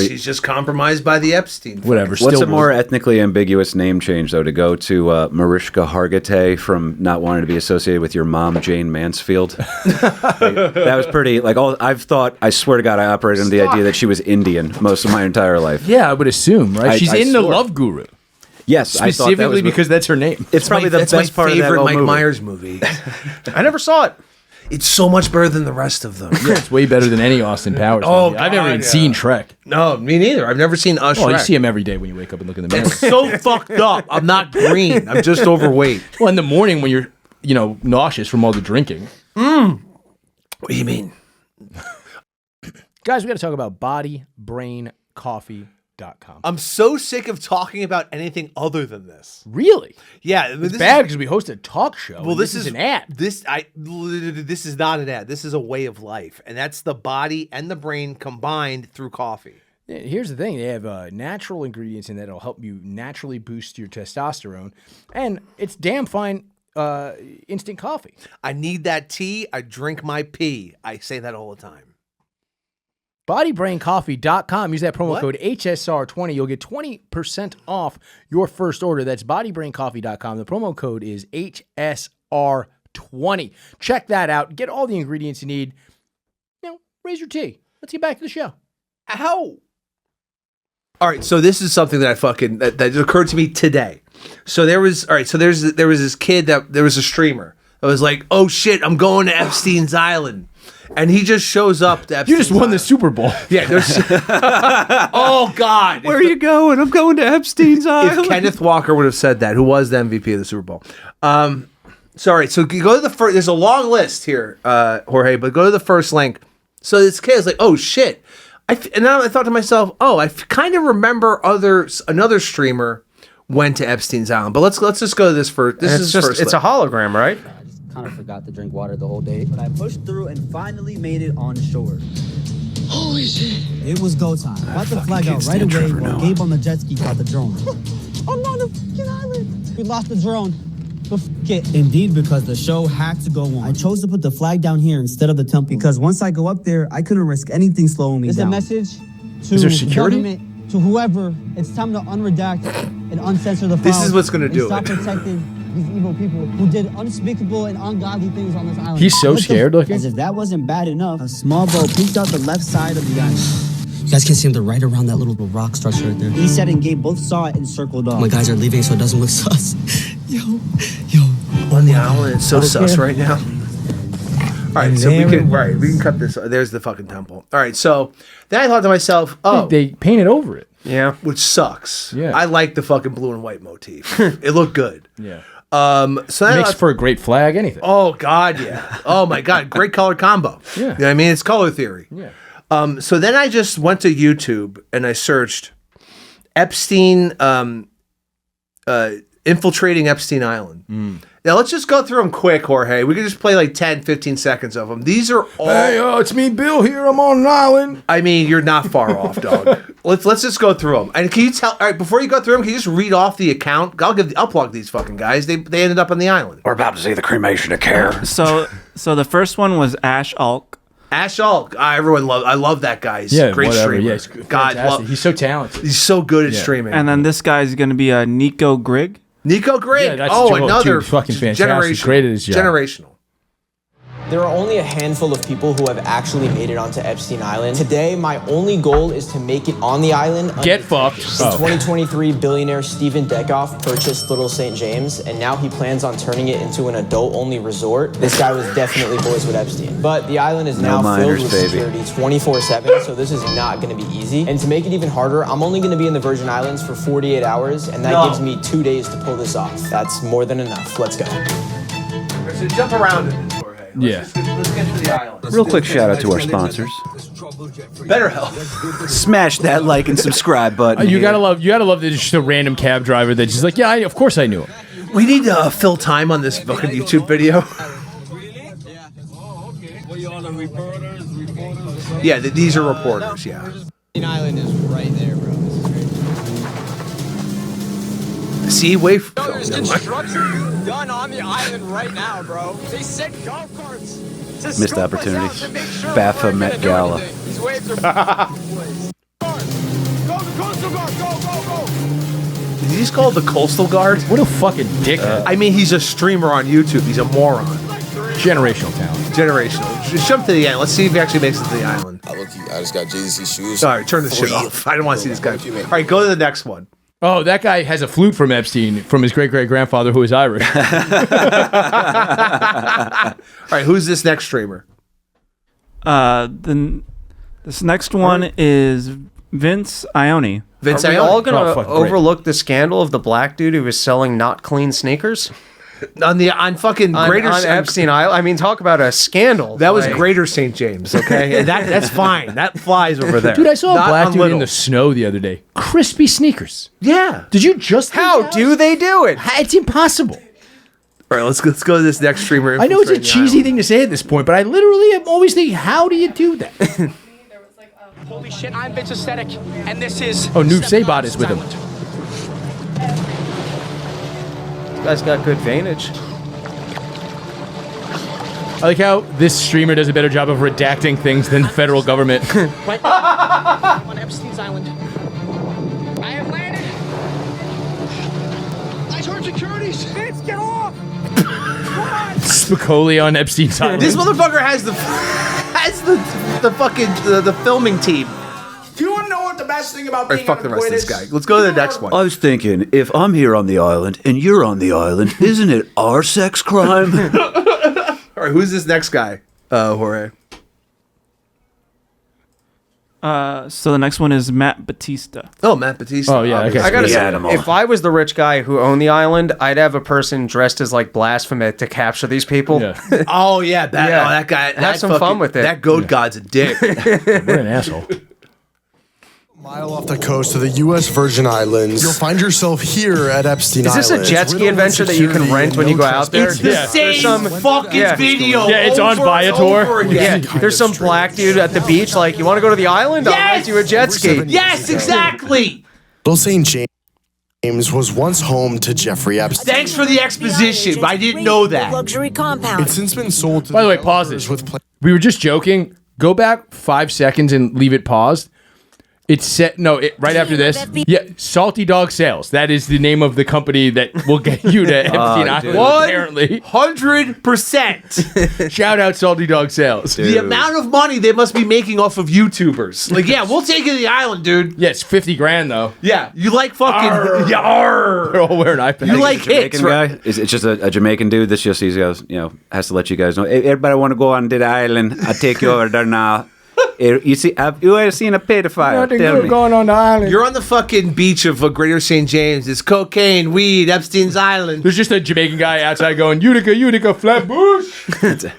Speaker 4: She's just compromised by the Epstein.
Speaker 1: Whatever.
Speaker 6: What's a more ethnically ambiguous name change, though, to go to Mariska Hargitay from not wanting to be associated with your mom, Jane Mansfield? That was pretty, I swear to God, I operated under the idea that she was Indian most of my entire life.
Speaker 1: Yeah, I would assume, right? She's in The Love Guru.
Speaker 6: Yes,
Speaker 1: specifically because that's her name.
Speaker 6: It's probably the best part of that whole
Speaker 4: Mike
Speaker 6: movie.
Speaker 4: Myers movie.
Speaker 5: I never saw it.
Speaker 4: It's so much better than the rest of them.
Speaker 1: Yeah, it's way better than any Austin Powers movie. I've never even seen Shrek.
Speaker 4: No, me neither. I've never seen Shrek.
Speaker 1: Oh, you see him every day when you wake up and look in the mirror.
Speaker 4: It's so fucked up. I'm not green. I'm just overweight.
Speaker 1: Well, in the morning when you're, nauseous from all the drinking.
Speaker 4: What do you mean?
Speaker 1: Guys, we got to talk about bodybraincoffee.com.
Speaker 4: I'm so sick of talking about anything other than this.
Speaker 1: Really?
Speaker 4: Yeah,
Speaker 1: It's bad because we host a talk show.
Speaker 4: Well, this is
Speaker 1: an ad.
Speaker 4: This is not an ad. This is a way of life, and that's the body and the brain combined through coffee.
Speaker 1: Here's the thing. They have natural ingredients in that will help you naturally boost your testosterone, and it's damn fine instant coffee.
Speaker 4: I need that tea. I drink my pee. I say that all the time.
Speaker 1: Bodybraincoffee.com. Use that promo code HSR20. You'll get 20% off your first order. That's bodybraincoffee.com. The promo code is HSR20. Check that out. Get all the ingredients you need. Raise your tea. Let's get back to the show.
Speaker 4: Ow. All right, so this is something that that occurred to me today. So there was this kid there was a streamer that was like, oh shit, I'm going to Epstein's Island. And he just shows up to Epstein's
Speaker 1: You just won
Speaker 4: Island.
Speaker 1: the Super Bowl.
Speaker 4: Yeah. Oh, God.
Speaker 6: Where are you going? I'm going to Epstein's Island.
Speaker 4: If Kenneth Walker would have said that, who was the MVP of the Super Bowl. Sorry, so you go to the first, there's a long list here, Jorge, but go to the first link. So this kid is like, oh, shit. And then I thought to myself, I kind of remember another streamer went to Epstein's Island. But let's just go to this first.
Speaker 5: It's a hologram, right?
Speaker 10: Kind of forgot to drink water the whole day, but I pushed through and finally made it on shore.
Speaker 11: Holy shit. It was go time. Got the flag out right away while Gabe on the jet ski got the drone. I'm on the fucking island. We lost the drone. But it. Indeed, because the show had to go on. I chose to put the flag down here instead of the temple because once I go up there, I couldn't risk anything slowing me down. It's a message to the government, to whoever. It's time to unredact and uncensor the files.
Speaker 4: This is what's going to do
Speaker 11: stop protecting these evil people who did unspeakable and ungodly things on this island.
Speaker 1: He's so scared looking.
Speaker 11: As if that wasn't bad enough, a small boat peeked out the left side of the island. You guys can see them. They're right around that little rock structure right there. He said and Gabe both saw it and circled off. My guys are leaving so it doesn't look sus. Yo.
Speaker 4: On the island, it's so sus right now. All right, so we can cut this. There's the fucking temple. All right, so then I thought to myself,
Speaker 1: they painted over it.
Speaker 5: Yeah.
Speaker 4: Which sucks.
Speaker 1: Yeah.
Speaker 4: I like the fucking blue and white motif. It looked good.
Speaker 1: Yeah.
Speaker 4: So that
Speaker 1: Makes for a great flag, anything.
Speaker 4: Oh God, yeah. Oh my God, great color combo.
Speaker 1: Yeah.
Speaker 4: You know what I mean, it's color theory.
Speaker 1: Yeah.
Speaker 4: So then I just went to YouTube and I searched Epstein, infiltrating Epstein Island. Now let's just go through them quick, Jorge. We can just play like 10, 15 seconds of them. These are all.
Speaker 1: Hey, it's me, Bill. Here, I'm on an island.
Speaker 4: I mean, you're not far off, dog. Let's just go through them. And can you tell? All right, before you go through them, can you just read off the account? I'll plug these fucking guys. They ended up on the island.
Speaker 6: We're about to see the cremation of care.
Speaker 12: So the first one was Ash Alk.
Speaker 4: Ash Alk. I love that guy. He's
Speaker 1: Yeah,
Speaker 4: a great
Speaker 1: whatever.
Speaker 4: streamer.
Speaker 1: Yeah, he's so talented.
Speaker 4: He's so good at streaming.
Speaker 12: And then this guy's going to be Nico Grigg.
Speaker 4: Nico Grigg.
Speaker 1: Yeah, that's
Speaker 4: another
Speaker 1: fucking fantastic. Great at his job.
Speaker 4: Generational.
Speaker 13: There are only a handful of people who have actually made it onto Epstein Island. Today, my only goal is to make it on the island.
Speaker 1: Get fucked.
Speaker 13: In 2023, billionaire Stephen Deckoff purchased Little St. James, and now he plans on turning it into an adult-only resort. This guy was definitely boys with Epstein. But the island is now filled with security 24/7, so this is not going to be easy. And to make it even harder, I'm only going to be in the Virgin Islands for 48 hours, and that gives me 2 days to pull this off. That's more than enough. Let's go.
Speaker 4: So jump around in this, Jorge. Let's get to the island.
Speaker 6: Real quick shout out to our sponsors.
Speaker 4: BetterHelp.
Speaker 6: Smash that like and subscribe button.
Speaker 1: You gotta love that it's just a random cab driver that's just like, yeah, of course I knew him.
Speaker 4: We need to fill time on this fucking YouTube video. Yeah, these are reporters. Yeah.
Speaker 13: Island is right there, bro.
Speaker 4: See, wait.
Speaker 13: There's construction done on the island right now, bro. They sent golf carts.
Speaker 6: Missed opportunity. Baphomet Gala.
Speaker 13: These waves are. Go.
Speaker 4: Did he just call it the Coastal Guard?
Speaker 1: What a fucking dickhead.
Speaker 4: I mean, he's a streamer on YouTube. He's a moron.
Speaker 1: Generational talent.
Speaker 4: Generational. Just jump to the end. Let's see if he actually makes it to the island.
Speaker 14: I just got JC shoes.
Speaker 4: All right, turn this shit off. I don't want to see this guy. All right, go to the next one.
Speaker 1: Oh, that guy has a flute from Epstein, from his great-great-grandfather, who is Irish.
Speaker 4: All right, who's this next streamer?
Speaker 12: This next one is Vince Ione.
Speaker 5: Are we all going to overlook the scandal of the black dude who was selling not clean sneakers?
Speaker 4: On
Speaker 5: Epstein Island. I mean, talk about a scandal.
Speaker 4: That was Greater St. James, okay? And that's fine. That flies over there.
Speaker 1: Dude, I saw a black dude in the snow the other day. Crispy sneakers.
Speaker 4: Yeah.
Speaker 1: Did you just
Speaker 5: How do they do it?
Speaker 1: It's impossible.
Speaker 4: All right, let's go to this next streamer.
Speaker 1: I know it's a cheesy thing to say at this point, but I literally am always thinking, how do you do that?
Speaker 15: Holy shit, I'm Vince Aesthetic, and this is...
Speaker 1: Oh, Noob Saibot is with him.
Speaker 5: Guy's got good vantage.
Speaker 1: I like how this streamer does a better job of redacting things than the federal government.
Speaker 15: Right on Epstein's Island. I have landed. I heard securities. Vince, get off!
Speaker 1: Spicoli on Epstein's Island.
Speaker 4: This motherfucker has the fucking the filming team.
Speaker 16: Do you want to know what the best thing about being
Speaker 4: fuck the rest of this guy. Let's go to the next one.
Speaker 6: I was thinking, if I'm here on the island and you're on the island, isn't it our sex crime?
Speaker 4: All right, who's this next guy, Jorge?
Speaker 12: So the next one is Matt Batista.
Speaker 4: Oh, Matt Batista.
Speaker 1: Oh, yeah.
Speaker 4: Obviously.
Speaker 5: I gotta say, if I was the rich guy who owned the island, I'd have a person dressed as like Blasphemous to capture these people.
Speaker 1: Yeah.
Speaker 4: Oh, yeah. That guy.
Speaker 5: Have some fun with it.
Speaker 4: That goat god's a dick.
Speaker 1: What an asshole.
Speaker 17: Mile off the coast of the U.S. Virgin Islands, you'll find yourself here at Epstein
Speaker 5: Is this
Speaker 17: Island.
Speaker 5: a jet ski adventure that you can rent when you go out there?
Speaker 4: It's the same fucking video.
Speaker 1: Yeah, it's on Viator.
Speaker 5: Yeah, there's some black dude at the beach like, you want to go to the island? I'll rent you a jet ski.
Speaker 4: Yes, exactly.
Speaker 17: Little St. James was once home to Jeffrey Epstein.
Speaker 4: Thanks for the exposition. I didn't know that.
Speaker 3: Luxury compound.
Speaker 17: It's since been sold to
Speaker 1: By the way, pause it. We were just joking. Go back 5 seconds and leave it paused. It's set. No, right after this. Yeah, Salty Dog Sales. That is the name of the company that will get you to Epstein Island. Apparently,
Speaker 4: 100%.
Speaker 1: Shout out Salty Dog Sales.
Speaker 4: The amount of money they must be making off of YouTubers. Like, yeah, we'll take you to the island, dude.
Speaker 1: Yeah, it's $50,000 though.
Speaker 4: Yeah, you like fucking.
Speaker 1: They're all wearing iPads.
Speaker 4: You like hits,
Speaker 6: Jamaican
Speaker 4: right?
Speaker 6: guy? Is it just a Jamaican dude that's just, he goes, has to let you guys know. Hey, everybody want to go on to the island. I'll take you over there now. You see, I've seen a pedophile.
Speaker 1: Nothing
Speaker 6: Tell
Speaker 1: good
Speaker 6: me.
Speaker 1: going on the island.
Speaker 4: You're on the fucking beach of Greater St. James. It's cocaine, weed, Epstein's Island.
Speaker 1: There's just a Jamaican guy outside going, Utica, Flatbush.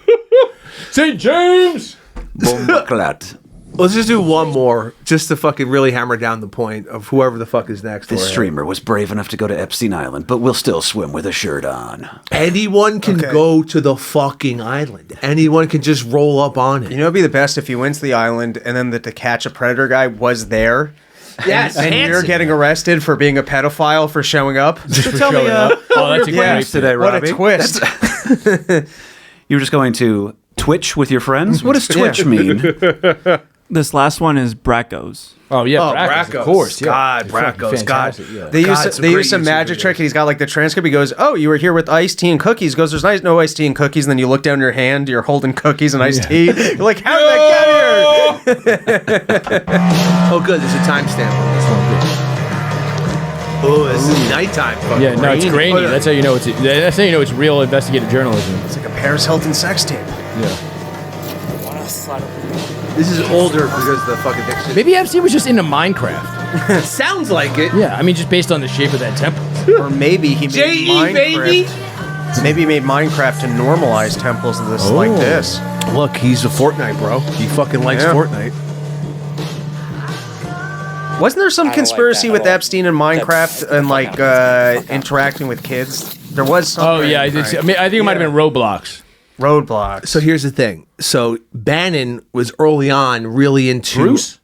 Speaker 1: St. James.
Speaker 6: Bombaclat.
Speaker 4: Let's just do one more, just to fucking really hammer down the point of whoever the fuck is next.
Speaker 6: This streamer was brave enough to go to Epstein Island, but will still swim with a shirt on.
Speaker 4: Anyone can go to the fucking island. Anyone can just roll up on it.
Speaker 5: You know, it'd be the best if you went to the island and then the To Catch a Predator guy was there.
Speaker 4: Yes,
Speaker 5: and you're getting arrested for being a pedophile for showing up.
Speaker 6: So tell me,
Speaker 1: oh, that's a great
Speaker 6: today, Robbie.
Speaker 5: What a twist!
Speaker 6: You were just going to Twitch with your friends? What does Twitch mean?
Speaker 12: This last one is Bracco's.
Speaker 1: Oh yeah,
Speaker 4: Bracco's.
Speaker 1: of course. Yeah.
Speaker 4: God, Bracco's. God.
Speaker 1: Yeah.
Speaker 5: They use some magic trick, and he's got like the transcript. He goes, "Oh, you were here with iced tea and cookies." He goes, "There's no iced tea and cookies." And then you look down your hand, you're holding cookies and iced tea. You're like, "How did that get here?"
Speaker 4: Oh, good. There's a timestamp on this one. Oh, this is nighttime.
Speaker 1: Yeah, no, it's grainy. That's how you know it's real investigative journalism.
Speaker 5: It's like a Paris Hilton sex tape.
Speaker 1: Yeah.
Speaker 4: This is older because of the fucking fiction.
Speaker 1: Maybe Epstein was just into Minecraft.
Speaker 4: Sounds like it.
Speaker 1: Yeah, I mean, just based on the shape of that temple.
Speaker 5: Or maybe he made
Speaker 4: J.E.,
Speaker 5: Minecraft.
Speaker 4: baby.
Speaker 5: Maybe he made Minecraft to normalize temples of this like this.
Speaker 4: Look, he's a Fortnite, bro. He fucking likes Fortnite.
Speaker 5: Wasn't there some conspiracy with Epstein and Minecraft and like interacting with kids? There was something.
Speaker 1: Oh yeah, I think it might have been Roblox.
Speaker 5: Roadblocks.
Speaker 4: So here's the thing. So Bannon was early on really into
Speaker 1: Bruce?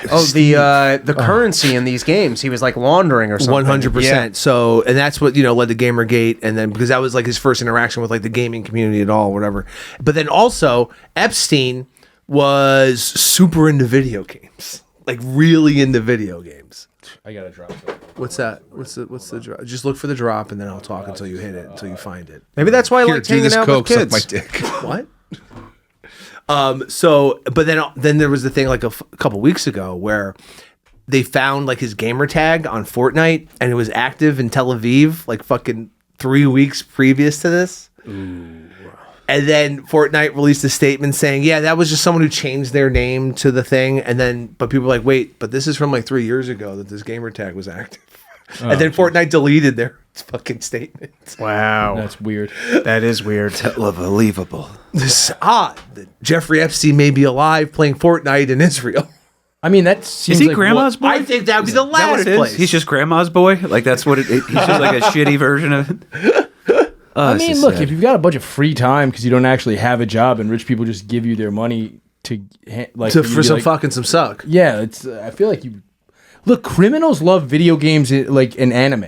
Speaker 5: Oh, the currency in these games. He was like laundering or something.
Speaker 4: 100%. So, and that's what, led to Gamergate. And then because that was like his first interaction with like the gaming community at all, whatever. But then also Epstein was super into video games, like really into video games.
Speaker 1: I got to drop it.
Speaker 4: What's that? What's the drop? Just look for the drop and then I'll talk until you hit it, until you find it.
Speaker 5: Maybe that's why I like hanging out with kids.
Speaker 4: Suck my dick. What? So, but then there was the thing like a couple weeks ago where they found like his gamer tag on Fortnite and it was active in Tel Aviv like fucking 3 weeks previous to this. Ooh. And then Fortnite released a statement saying, yeah, that was just someone who changed their name to the thing. And then, but people were like, wait, but this is from like 3 years ago that this gamer tag was active. And then Fortnite deleted their fucking statement.
Speaker 5: Wow.
Speaker 1: That's weird.
Speaker 5: That is weird.
Speaker 6: Unbelievable.
Speaker 4: This is odd that Jeffrey Epstein may be alive playing Fortnite in Israel.
Speaker 1: I mean, that seems
Speaker 6: Is he
Speaker 1: like
Speaker 6: grandma's boy?
Speaker 4: I think that would be the last place.
Speaker 6: He's just grandma's boy? Like that's what he's just like a shitty version of it?
Speaker 1: I mean, look, if you've got a bunch of free time because you don't actually have a job and rich people just give you their money
Speaker 4: for some fucking some suck.
Speaker 1: Yeah, it's. I feel like you. Look, criminals love video games like an anime.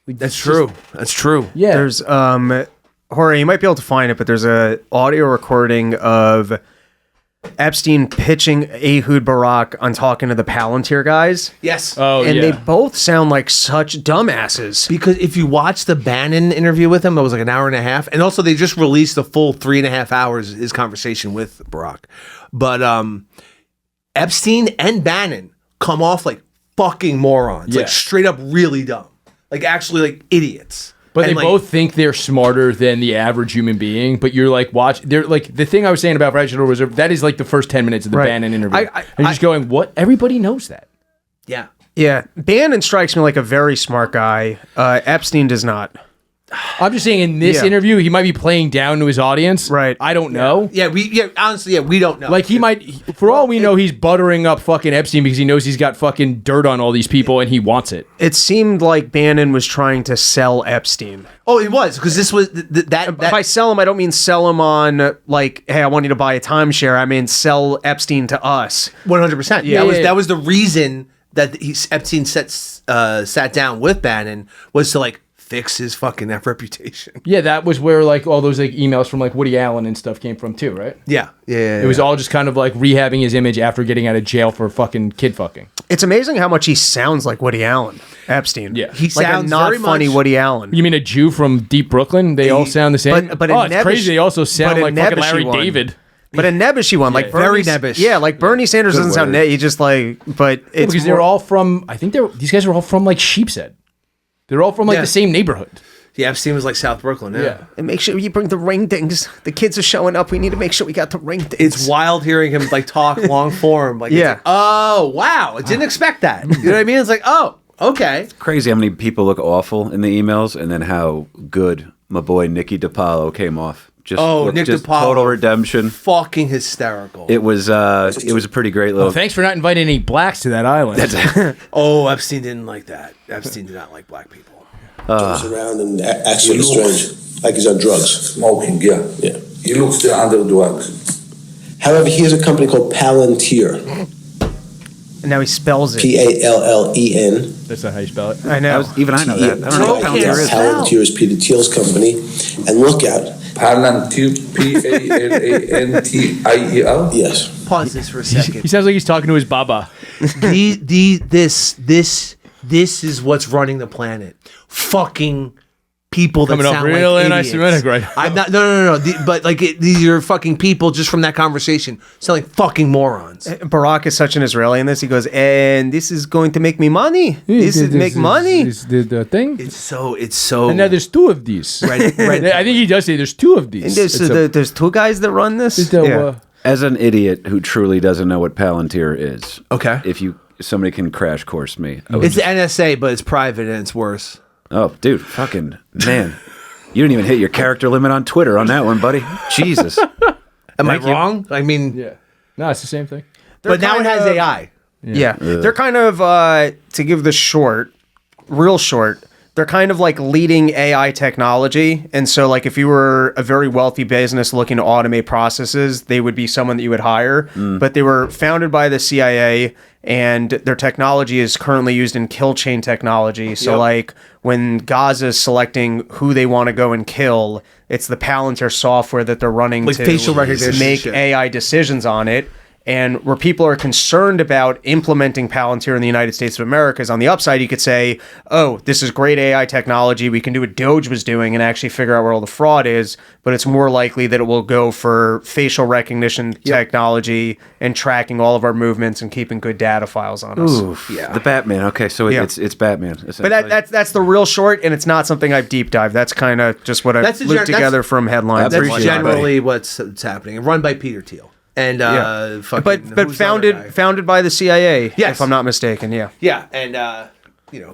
Speaker 1: Like,
Speaker 4: that's true. That's true.
Speaker 1: Yeah.
Speaker 5: There's Jorge, you might be able to find it, but there's a audio recording of Epstein pitching Ehud Barak on talking to the Palantir guys.
Speaker 4: Yes.
Speaker 1: Oh,
Speaker 5: and they both sound like such dumbasses.
Speaker 4: Because if you watch the Bannon interview with him, that was like an hour and a half. And also they just released the full 3.5 hours his conversation with Barak. But Epstein and Bannon come off like fucking morons.
Speaker 1: Yeah.
Speaker 4: Like straight up really dumb. Like actually like idiots.
Speaker 1: But
Speaker 4: and
Speaker 1: they both think they're smarter than the average human being. But you're like, they're like, the thing I was saying about Fragile Reserve, that is like the first 10 minutes of the Bannon interview. And you're just going, what? Everybody knows that.
Speaker 4: Yeah.
Speaker 5: Yeah. Bannon strikes me like a very smart guy. Epstein does not.
Speaker 1: I'm just saying in this interview, he might be playing down to his audience.
Speaker 5: Right.
Speaker 1: I don't know.
Speaker 4: Yeah, honestly, we don't know.
Speaker 1: Like he might, for all we know, he's buttering up fucking Epstein because he knows he's got fucking dirt on all these people and he wants it.
Speaker 5: It seemed like Bannon was trying to sell Epstein.
Speaker 4: Oh, he was, because this was that.
Speaker 5: By sell him, I don't mean sell him on like, hey, I want you to buy a timeshare. I mean sell Epstein to us.
Speaker 4: 100%. Yeah, that was the reason that Epstein sat down with Bannon, was to like fix his fucking reputation.
Speaker 1: Yeah, that was where like all those like emails from like Woody Allen and stuff came from too, right?
Speaker 4: Yeah.
Speaker 1: It was all just kind of like rehabbing his image after getting out of jail for fucking kid fucking.
Speaker 5: It's amazing how much he sounds like Woody Allen. Epstein.
Speaker 1: Yeah.
Speaker 5: He sounds a not
Speaker 4: very
Speaker 5: funny
Speaker 4: much-
Speaker 5: Woody Allen.
Speaker 1: You mean a Jew from deep Brooklyn? They all sound the same.
Speaker 5: But
Speaker 1: oh, it's crazy. They also sound like fucking Larry
Speaker 5: one.
Speaker 1: David.
Speaker 5: But a nebbishy one, like
Speaker 4: very
Speaker 5: Bernie,
Speaker 4: nebbish.
Speaker 5: Yeah, like Bernie Sanders doesn't sound net. He just like, but it's
Speaker 1: because they're all from. I think these guys are all from like Sheepshead. They're all from like the same neighborhood.
Speaker 4: Yeah, Epstein was like South Brooklyn. Yeah.
Speaker 5: And make sure you bring the ring dings. The kids are showing up. We need to make sure we got the ring dings.
Speaker 4: It's wild hearing him like talk long form. Like,
Speaker 5: Yeah.
Speaker 4: it's like, oh wow, I didn't expect that. You know what I mean? It's like, oh, okay.
Speaker 6: Crazy how many people look awful in the emails, and then how good my boy Nicky DiPaolo came off. Just
Speaker 4: Nick
Speaker 6: just
Speaker 4: DiPaolo,
Speaker 6: total redemption.
Speaker 4: Fucking hysterical.
Speaker 6: It was a pretty great little.
Speaker 1: Oh, thanks for not inviting any blacks to that island.
Speaker 4: Oh, Epstein didn't like that. Epstein did not like black people.
Speaker 14: Turns around and acts like a stranger, like he's on drugs.
Speaker 18: Smoking, yeah. He looks still under drugs.
Speaker 14: However, he has a company called Palantir.
Speaker 5: And now he spells it.
Speaker 14: Pallen.
Speaker 1: That's not how you spell it.
Speaker 5: I know.
Speaker 6: I know that. I don't know what Palantir is.
Speaker 14: Palantir is Peter Thiel's company. And look out.
Speaker 18: Palantir, Palantir.
Speaker 14: Yes.
Speaker 4: Pause this for a second.
Speaker 1: He sounds like he's talking to his baba.
Speaker 4: This is what's running the planet. Fucking people that
Speaker 1: Coming up
Speaker 4: sound
Speaker 1: real
Speaker 4: like
Speaker 1: anti-Semitic
Speaker 4: idiots.
Speaker 1: right now.
Speaker 4: I'm not. No. But like these are fucking people just from that conversation sound like fucking morons.
Speaker 5: Barack is such an Israeli in this. He goes, and this is going to make me money. This is make money.
Speaker 1: This the thing.
Speaker 4: It's so.
Speaker 1: And now there's two of these.
Speaker 4: Right.
Speaker 1: I think he does say there's two of these.
Speaker 5: And there's two guys that run this.
Speaker 6: As an idiot who truly doesn't know what Palantir is,
Speaker 4: okay.
Speaker 6: If somebody can crash course me,
Speaker 4: It's the NSA, but it's private and it's worse.
Speaker 6: Oh, dude, fucking man, you didn't even hit your character limit on Twitter on that one, buddy. Jesus.
Speaker 4: Am I wrong? I mean,
Speaker 1: yeah. No, it's the same thing.
Speaker 4: But now it has AI.
Speaker 5: Yeah. They're kind of, to give the real short, they're kind of like leading AI technology. And so like if you were a very wealthy business looking to automate processes, they would be someone that you would hire. But they were founded by the CIA, and their technology is currently used in kill chain technology. So like when Gaza is selecting who they want to go and kill, it's the Palantir software that they're running
Speaker 4: like
Speaker 5: to
Speaker 4: facial recognition
Speaker 5: make
Speaker 4: shit.
Speaker 5: AI decisions on it. And where people are concerned about implementing Palantir in the United States of America is on the upside, you could say, oh, this is great AI technology. We can do what Doge was doing and actually figure out where all the fraud is. But it's more likely that it will go for facial recognition technology and tracking all of our movements and keeping good data files on us.
Speaker 6: Oof. Yeah. The Batman. Okay, so it's Batman.
Speaker 5: But that's the real short, and it's not something I've deep dived. That's kind of just what I've looped together from headlines.
Speaker 4: That's generally what's happening. Run by Peter Thiel. And
Speaker 5: but founded by the CIA, if I'm not mistaken.
Speaker 4: Yeah, and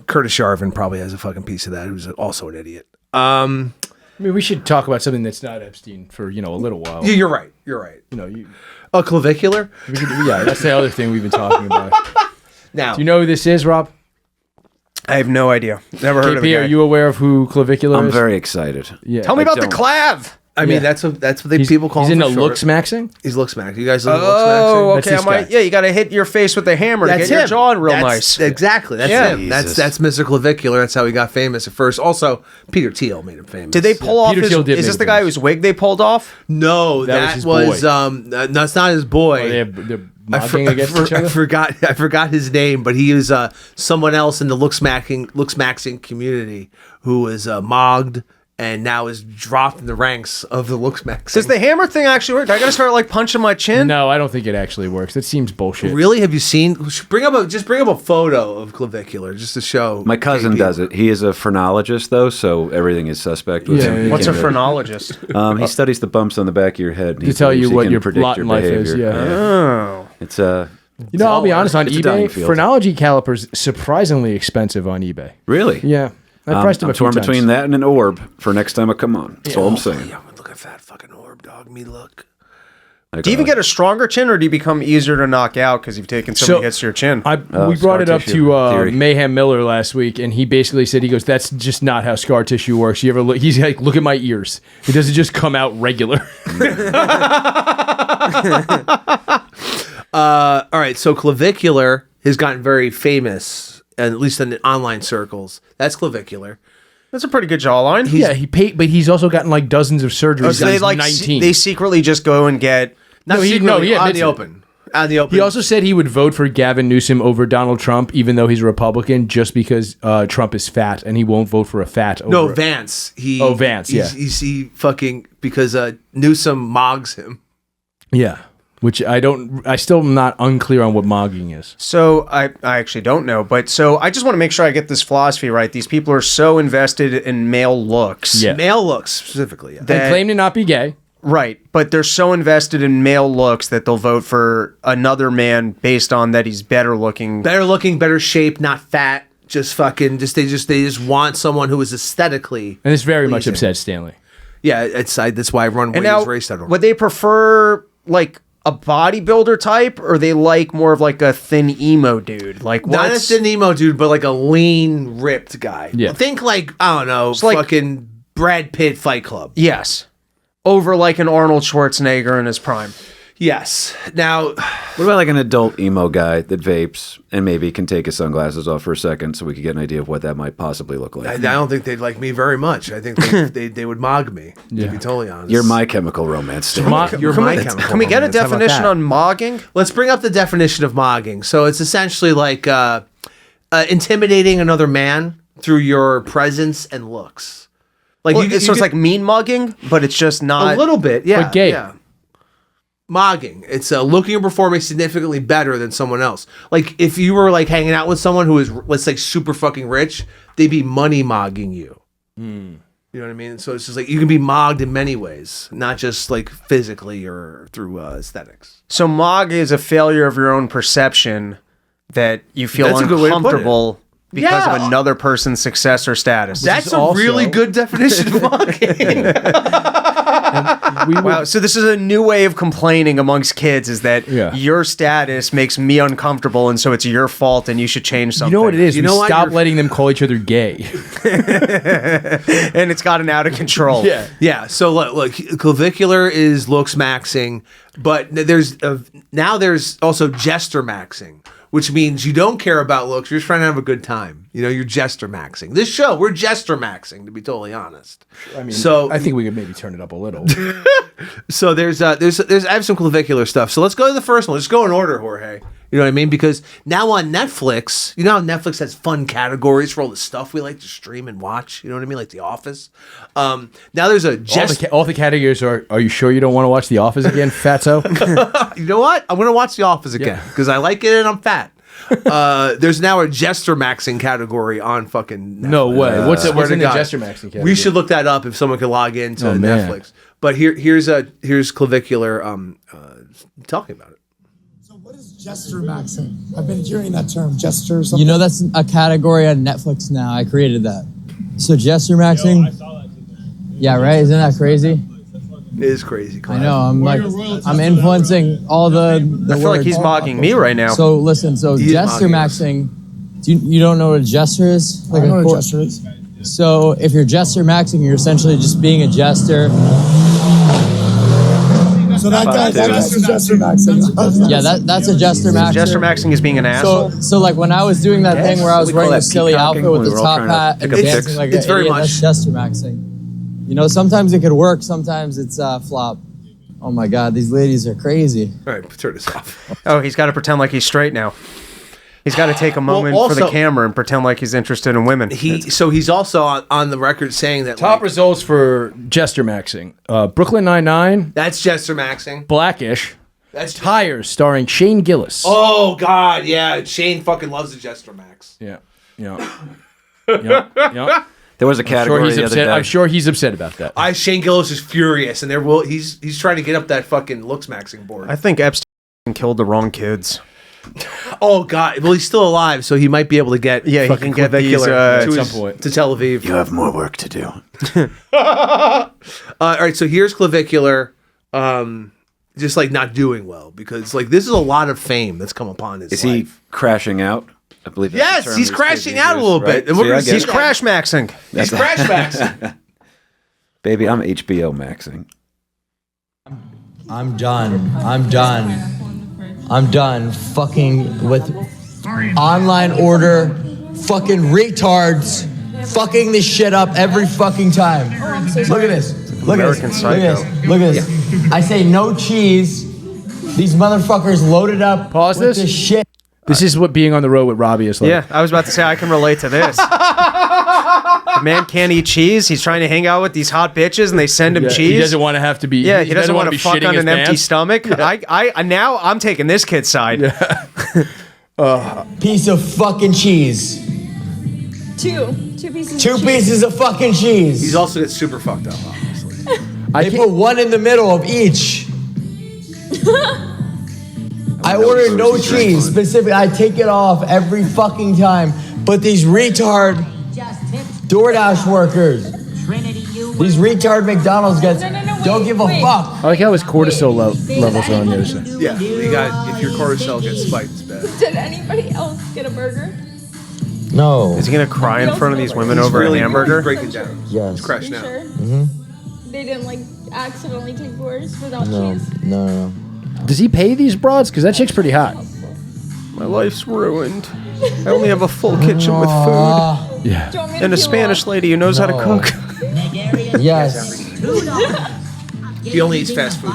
Speaker 4: Curtis Yarvin probably has a fucking piece of that. Who's also an idiot. I
Speaker 1: mean, we should talk about something that's not Epstein for a little while.
Speaker 4: Yeah, you're right. Clavicular.
Speaker 1: That's the other thing we've been talking about.
Speaker 4: Now,
Speaker 1: do you know who this is, Rob?
Speaker 5: I have no idea. Never heard of it.
Speaker 1: KP, are you aware of who Clavicular is?
Speaker 6: I'm very excited.
Speaker 1: Yeah.
Speaker 5: Tell me about the clav.
Speaker 4: I mean, that's what people call
Speaker 1: he's
Speaker 4: him.
Speaker 1: He's into
Speaker 4: for
Speaker 1: Looksmaxxing?
Speaker 4: He's Looksmaxxing. You guys know
Speaker 5: Looksmaxxing?
Speaker 4: Looksmaxxing?
Speaker 5: Okay, you got to hit your face with a hammer to get your jaw real nice.
Speaker 4: Exactly. That's him.
Speaker 6: Jesus.
Speaker 4: That's Mr. Clavicular. That's how he got famous at first. Also, Peter Thiel made him famous.
Speaker 5: Did they pull off his... Is this the guy whose wig they pulled off?
Speaker 4: No, that was that's not his boy.
Speaker 1: They're mogging against each other?
Speaker 4: I forgot his name, but he was someone else in the Looksmaxxing community who was mogged and now is dropped in the ranks of the Looksmaxxing.
Speaker 5: Does the hammer thing actually work? I gotta start like punching my chin?
Speaker 1: No, I don't think it actually works. That seems bullshit.
Speaker 4: Really? Have you seen? Bring up a photo of Clavicular just to show.
Speaker 6: My cousin does it. He is a phrenologist, though, so everything is suspect with him.
Speaker 5: What's a phrenologist?
Speaker 6: He studies the bumps on the back of your head.
Speaker 1: To tell you what your lot in life
Speaker 6: behavior.
Speaker 1: is. Yeah.
Speaker 5: Oh.
Speaker 6: It's
Speaker 1: I'll be honest. On
Speaker 6: it's a dying
Speaker 1: eBay,
Speaker 6: field.
Speaker 1: phrenology calipers surprisingly expensive on eBay.
Speaker 6: Really?
Speaker 1: Yeah. I priced them
Speaker 6: I'm
Speaker 1: a few
Speaker 6: torn
Speaker 1: times.
Speaker 6: between that and an orb for next time I come on. That's all I'm saying.
Speaker 4: Yeah, look at that fucking orb, dog. Me look.
Speaker 5: Do you even get a stronger chin, or do you become easier to knock out because you've taken so many hits to your chin?
Speaker 1: We brought it up to Mayhem Miller last week, and he basically said, he goes, that's just not how scar tissue works. You ever look? He's like, look at my ears. It doesn't just come out regular.
Speaker 4: All right, so Clavicular has gotten very famous, at least in the online circles. That's Clavicular.
Speaker 5: That's a pretty good jawline.
Speaker 1: He paid, but he's also gotten like dozens of surgeries.
Speaker 5: So they
Speaker 1: 19.
Speaker 5: They secretly just go and get.
Speaker 4: Out in the open.
Speaker 1: He also said he would vote for Gavin Newsom over Donald Trump, even though he's a Republican, just because Trump is fat, and he won't vote for a fat.
Speaker 4: No, Vance.
Speaker 1: Vance. Yeah,
Speaker 4: he fucking because Newsom mogs him.
Speaker 1: Yeah. which I still am not unclear on what mogging is.
Speaker 5: So I actually don't know, but so I just want to make sure I get this philosophy right. These people are so invested in male looks.
Speaker 1: Yeah.
Speaker 4: Male looks specifically. Yeah.
Speaker 1: They claim to not be gay.
Speaker 5: Right, but they're so invested in male looks that they'll vote for another man based on that he's better looking.
Speaker 4: Better looking, better shape, not fat. Just fucking, they just want someone who is aesthetically.
Speaker 1: And this very much
Speaker 4: pleasing.
Speaker 1: upsets Stanley.
Speaker 4: Yeah, that's why I run
Speaker 5: And now,
Speaker 4: race.org.
Speaker 5: would they prefer like a bodybuilder type, or they like more of like a thin emo dude? Like
Speaker 4: Not a
Speaker 5: what's
Speaker 4: thin emo dude, but like a lean, ripped guy.
Speaker 1: Yeah.
Speaker 4: Think like, I don't know,
Speaker 5: like-
Speaker 4: fucking Brad Pitt Fight Club.
Speaker 5: yes, over like an Arnold Schwarzenegger in his prime.
Speaker 4: Yes. Now,
Speaker 6: What about like an adult emo guy that vapes and maybe can take his sunglasses off for a second so we could get an idea of what that might possibly look like?
Speaker 4: I don't think they'd like me very much. I think they would mog me, to be totally honest.
Speaker 6: You're My Chemical Romance. Stanley.
Speaker 5: Can we get a definition on mogging?
Speaker 4: Let's bring up the definition of mogging. So it's essentially like intimidating another man through your presence and looks. Like
Speaker 5: Well, it's like mean mugging, but it's just not
Speaker 4: a little bit, yeah.
Speaker 1: But gay.
Speaker 4: Yeah. Mogging. It's looking or performing significantly better than someone else. Like if you were like hanging out with someone who is, let's say, super fucking rich, they'd be money mogging you. You know what I mean? So it's just like you can be mogged in many ways, not just like physically or through aesthetics.
Speaker 5: So mog is a failure of your own perception that you feel
Speaker 4: That's a good way to put it.
Speaker 5: uncomfortable because
Speaker 4: Yeah.
Speaker 5: of another person's success or status.
Speaker 4: That's a really good definition of mogging.
Speaker 5: Wow, so this is a new way of complaining amongst kids, is that your status makes me uncomfortable, and so it's your fault, and you should change something.
Speaker 1: You know what it is?
Speaker 4: You
Speaker 1: We
Speaker 4: know what?
Speaker 1: stop
Speaker 4: You're-
Speaker 1: letting them call each other gay.
Speaker 5: And it's gotten out of control.
Speaker 4: Yeah. So look, clavicular is Looksmaxxing, but there's now there's also jestermaxing, which means you don't care about looks. You're just trying to have a good time. You know, you're jestermaxing. This show, we're jestermaxing, to be totally honest.
Speaker 1: I mean,
Speaker 4: so
Speaker 1: I think we could maybe turn it up a little.
Speaker 4: So there's I have some clavicular stuff. So let's go to the first one. Let's go in order, Jorge. You know what I mean? Because now on Netflix, you know how Netflix has fun categories for all the stuff we like to stream and watch. You know what I mean? Like The Office. Now there's a
Speaker 1: all the categories are you sure you don't want to watch The Office again, fatso?
Speaker 4: You know what? I'm gonna watch The Office again because I like it and I'm fat. There's now a jestermaxing category on fucking Netflix.
Speaker 1: No way. What's
Speaker 4: Swear
Speaker 1: in
Speaker 4: to
Speaker 1: the
Speaker 4: God.
Speaker 1: jestermaxing category?
Speaker 4: We should look that up if someone could log into
Speaker 1: Oh, man.
Speaker 4: Netflix. But here's clavicular talking about it.
Speaker 19: Jestermaxing. I've been hearing that term, jester or something.
Speaker 20: You know, that's a category on Netflix now. I created that. So jestermaxing. Yeah, right. Isn't that crazy?
Speaker 4: It is crazy.
Speaker 20: I know. I'm influencing all the
Speaker 5: I feel like he's mogging me right now.
Speaker 20: So listen. So
Speaker 4: He is
Speaker 20: jestermaxing. You don't know what a jester is?
Speaker 19: I know what a jester is.
Speaker 20: So if you're jestermaxing, you're essentially just being a jester.
Speaker 19: So that's a jestermaxing.
Speaker 20: Yeah, that's a jestermaxing.
Speaker 5: Jestermaxing is being an asshole.
Speaker 20: So like when I was doing that thing where I was wearing a silly outfit with the top hat and dancing like
Speaker 4: It's
Speaker 20: an
Speaker 4: very
Speaker 20: idiot,
Speaker 4: much-
Speaker 20: that's jestermaxing. You know, sometimes it could work, sometimes it's flop. Oh my God, these ladies are crazy.
Speaker 4: All right, turn this off.
Speaker 5: Oh, he's got to pretend like he's straight now. He's got to take a moment for the
Speaker 4: also-
Speaker 5: camera and pretend like he's interested in women.
Speaker 4: He's also on the record saying that
Speaker 1: Top results for jestermaxing. Brooklyn Nine-Nine.
Speaker 4: That's jestermaxing.
Speaker 1: Blackish.
Speaker 4: That's
Speaker 1: Tires, starring Shane Gillis.
Speaker 4: Oh God, yeah. Shane fucking loves the jestermax.
Speaker 1: Yeah. Yeah.
Speaker 6: There was a category the other day.
Speaker 1: I'm sure he's upset about that.
Speaker 4: Shane Gillis is furious, and he's trying to get up that fucking Looksmaxing board.
Speaker 5: I think Epstein killed the wrong kids.
Speaker 4: Oh God! Well, he's still alive, so he might be able to get
Speaker 5: he
Speaker 4: fucking
Speaker 5: can get these
Speaker 4: clavicular
Speaker 5: at
Speaker 4: to
Speaker 5: some point
Speaker 4: to Tel Aviv.
Speaker 6: You have more work to do.
Speaker 4: All right, so here's clavicular, just like not doing well because like this is a lot of fame that's come upon his
Speaker 6: Is
Speaker 4: life.
Speaker 6: he crashing out? I believe. That's the
Speaker 4: Yes,
Speaker 6: term
Speaker 4: he's
Speaker 6: that's
Speaker 4: crashing
Speaker 6: being
Speaker 4: out a
Speaker 6: used,
Speaker 4: little
Speaker 6: right?
Speaker 4: bit, and we're
Speaker 6: See,
Speaker 4: gonna
Speaker 6: I
Speaker 4: see
Speaker 6: get
Speaker 5: He's
Speaker 6: it.
Speaker 5: crash maxing.
Speaker 4: He's crash maxing.
Speaker 6: Baby, I'm HBO maxing.
Speaker 20: I'm done fucking with online order, fucking retards, fucking this shit up every fucking time. Look at this. Look at
Speaker 5: American
Speaker 20: this.
Speaker 5: Psycho.
Speaker 20: Look at this. I say no cheese. These motherfuckers loaded up
Speaker 1: Pause
Speaker 20: with
Speaker 1: this.
Speaker 20: shit.
Speaker 1: This is what being on the road with Robbie is like.
Speaker 5: Yeah, I was about to say I can relate to this. I've man can't eat cheese. He's trying to hang out with these hot bitches, and they send him cheese.
Speaker 1: He doesn't want to have to be.
Speaker 5: Yeah, he doesn't want to fuck on an empty
Speaker 1: pants.
Speaker 5: stomach. Now I'm taking this kid's side.
Speaker 20: Piece of fucking cheese.
Speaker 21: Two pieces.
Speaker 20: Two pieces of fucking cheese.
Speaker 4: He's also gets super fucked up, obviously.
Speaker 20: They put one in the middle of each. I ordered no cheese specifically. I take it off every fucking time. But these retard DoorDash workers, these retard McDonald's guys, don't give a fuck.
Speaker 1: I like how his cortisol levels are on the other side.
Speaker 4: Yeah, you got if your cortisol gets spiked, it's bad.
Speaker 21: Did anybody else get a burger?
Speaker 20: No.
Speaker 5: Is he gonna cry in front of these women over a hamburger?
Speaker 4: Breaking down.
Speaker 20: Yes.
Speaker 4: It's crashing out.
Speaker 21: Sure? They didn't like accidentally take yours without cheese.
Speaker 20: No.
Speaker 1: Does he pay these broads? Because that chick's pretty hot.
Speaker 5: My life's ruined. I only have a full kitchen with food.
Speaker 1: Yeah.
Speaker 5: And a Spanish lady who knows how to cook.
Speaker 20: Yes.
Speaker 4: He only eats fast food.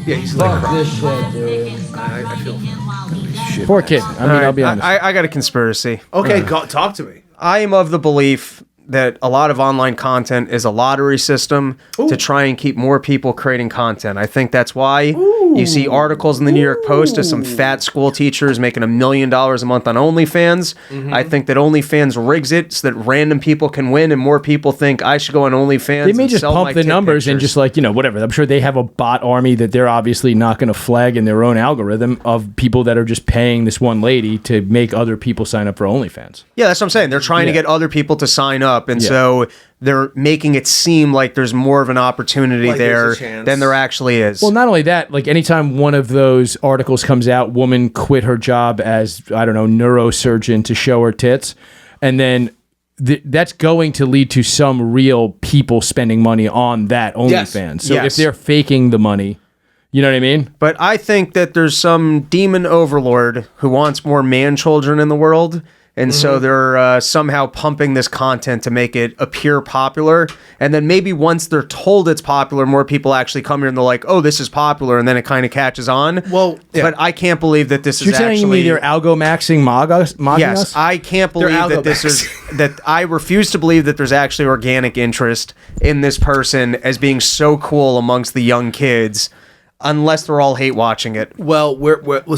Speaker 4: Yeah, he's like
Speaker 20: Fuck this shit, dude.
Speaker 4: I feel.
Speaker 1: Poor kid. I mean, I'll be honest.
Speaker 5: I got a conspiracy.
Speaker 4: Okay, talk to me.
Speaker 5: I am of the belief that a lot of online content is a lottery system to try and keep more people creating content. I think that's why you see articles in the New York Post of some fat school teachers making $1 million a month on OnlyFans. I think that OnlyFans rigs it so that random people can win and more people think I should go on OnlyFans.
Speaker 1: They may
Speaker 5: and
Speaker 1: just
Speaker 5: sell
Speaker 1: pump
Speaker 5: my
Speaker 1: the
Speaker 5: tit
Speaker 1: numbers and
Speaker 5: pictures.
Speaker 1: just like, whatever. I'm sure they have a bot army that they're obviously not going to flag in their own algorithm of people that are just paying this one lady to make other people sign up for OnlyFans.
Speaker 5: Yeah, that's what I'm saying. They're trying to get other people to sign up. And so they're making it seem like there's more of an opportunity
Speaker 4: Like there's a
Speaker 5: there
Speaker 4: chance.
Speaker 5: than there actually is.
Speaker 1: Well, not only that, like anytime one of those articles comes out, woman quit her job as, I don't know, neurosurgeon to show her tits. And then that's going to lead to some real people spending money on that OnlyFans. So if they're faking the money, you know what I mean?
Speaker 5: But I think that there's some demon overlord who wants more man children in the world. And so they're somehow pumping this content to make it appear popular. And then maybe once they're told it's popular, more people actually come here and they're like, oh, this is popular. And then it kind of catches on. Well, but I can't believe that this
Speaker 1: You're
Speaker 5: is
Speaker 1: telling
Speaker 5: actually...
Speaker 1: me they're algomaxing mogging
Speaker 5: Yes,
Speaker 1: us?
Speaker 5: I can't believe that this is... that I refuse to believe that there's actually organic interest in this person as being so cool amongst the young kids. Unless they're all hate watching it.
Speaker 4: Well,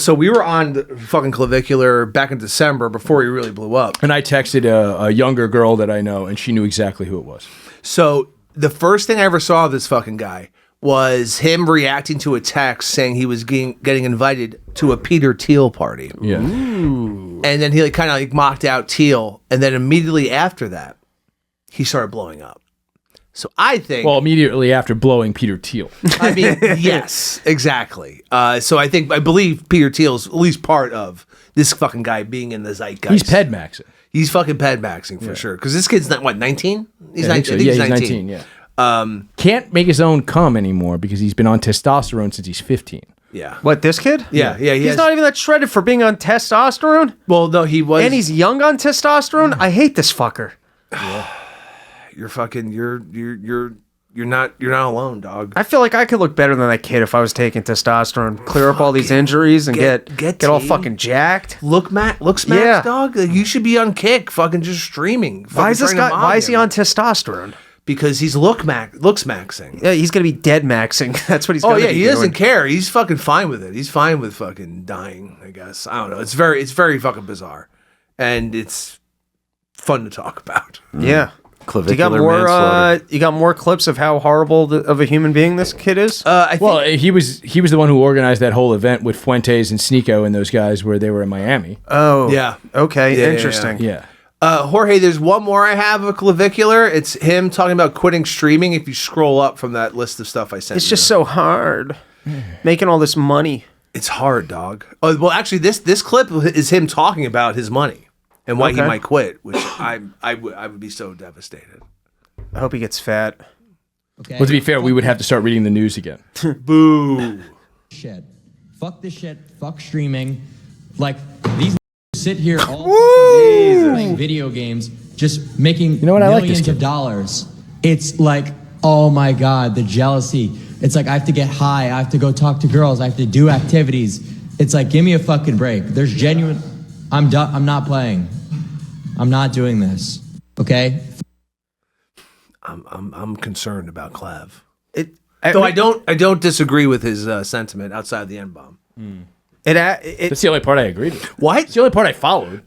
Speaker 4: so we were on the fucking Clavicular back in December before he really blew up.
Speaker 1: And I texted a younger girl that I know, and she knew exactly who it was.
Speaker 4: So the first thing I ever saw of this fucking guy was him reacting to a text saying he was getting invited to a Peter Thiel party.
Speaker 1: Yeah.
Speaker 4: And then he kind of mocked out Thiel, and then immediately after that, he started blowing up. So I think...
Speaker 1: Well, immediately after blowing Peter Thiel.
Speaker 4: I mean, yes, exactly. So I believe Peter Thiel's at least part of this fucking guy being in the zeitgeist.
Speaker 1: He's ped-maxing.
Speaker 4: He's fucking ped-maxing for sure. Because this kid's not, 19? He's 19.
Speaker 1: I think he's 19, yeah. Can't make his own cum anymore because he's been on testosterone since he's 15.
Speaker 4: Yeah.
Speaker 5: What, this kid?
Speaker 4: Yeah.
Speaker 5: He's not even that shredded for being on testosterone?
Speaker 4: Well, no, he was...
Speaker 5: And he's young on testosterone? I hate this fucker.
Speaker 4: You're fucking... You're not alone, dog.
Speaker 5: I feel like I could look better than that kid if I was taking testosterone. Clear up all these injuries and get all fucking jacked.
Speaker 4: Looksmaxxing, dog. Like, you should be on Kick, fucking just streaming.
Speaker 5: Why is this guy? Why is he on testosterone?
Speaker 4: Because he's looksmaxing.
Speaker 5: Yeah, he's gonna be dead maxing. That's what he's.
Speaker 4: Oh
Speaker 5: gonna
Speaker 4: yeah,
Speaker 5: be
Speaker 4: he
Speaker 5: doing.
Speaker 4: doesn't care. He's fucking fine with it. He's fine with fucking dying. I guess I don't know. It's very fucking bizarre, and it's fun to talk about.
Speaker 5: Yeah.
Speaker 6: Clavicular manslaughter.
Speaker 5: You got more clips of how horrible of a human being this kid is?
Speaker 1: He was the one who organized that whole event with Fuentes and Sneeko and those guys where they were in Miami.
Speaker 5: Oh,
Speaker 4: yeah.
Speaker 5: Okay,
Speaker 4: Yeah,
Speaker 5: interesting.
Speaker 1: Yeah.
Speaker 4: Jorge, there's one more I have of Clavicular. It's him talking about quitting streaming. If you scroll up from that list of stuff I sent,
Speaker 5: It's just so hard making all this money.
Speaker 4: It's hard, dog. Oh well, actually, this clip is him talking about his money and why he might quit, which I would be so devastated.
Speaker 5: I hope he gets fat.
Speaker 1: Okay. Well, to be fair, we would have to start reading the news again.
Speaker 4: Boo.
Speaker 20: Shit. Fuck this shit. Fuck streaming. Like, these sit here all fucking day playing video games, just making millions of dollars. It's like, oh my God, the jealousy. It's like, I have to get high. I have to go talk to girls. I have to do activities. It's like, give me a fucking break. There's genuine... I'm not playing. I'm not doing this. Okay?
Speaker 4: I'm concerned about Clav. Though I don't disagree with his sentiment outside of the N-bomb.
Speaker 1: That's the only part I agreed with.
Speaker 4: What?
Speaker 1: It's the only part I followed.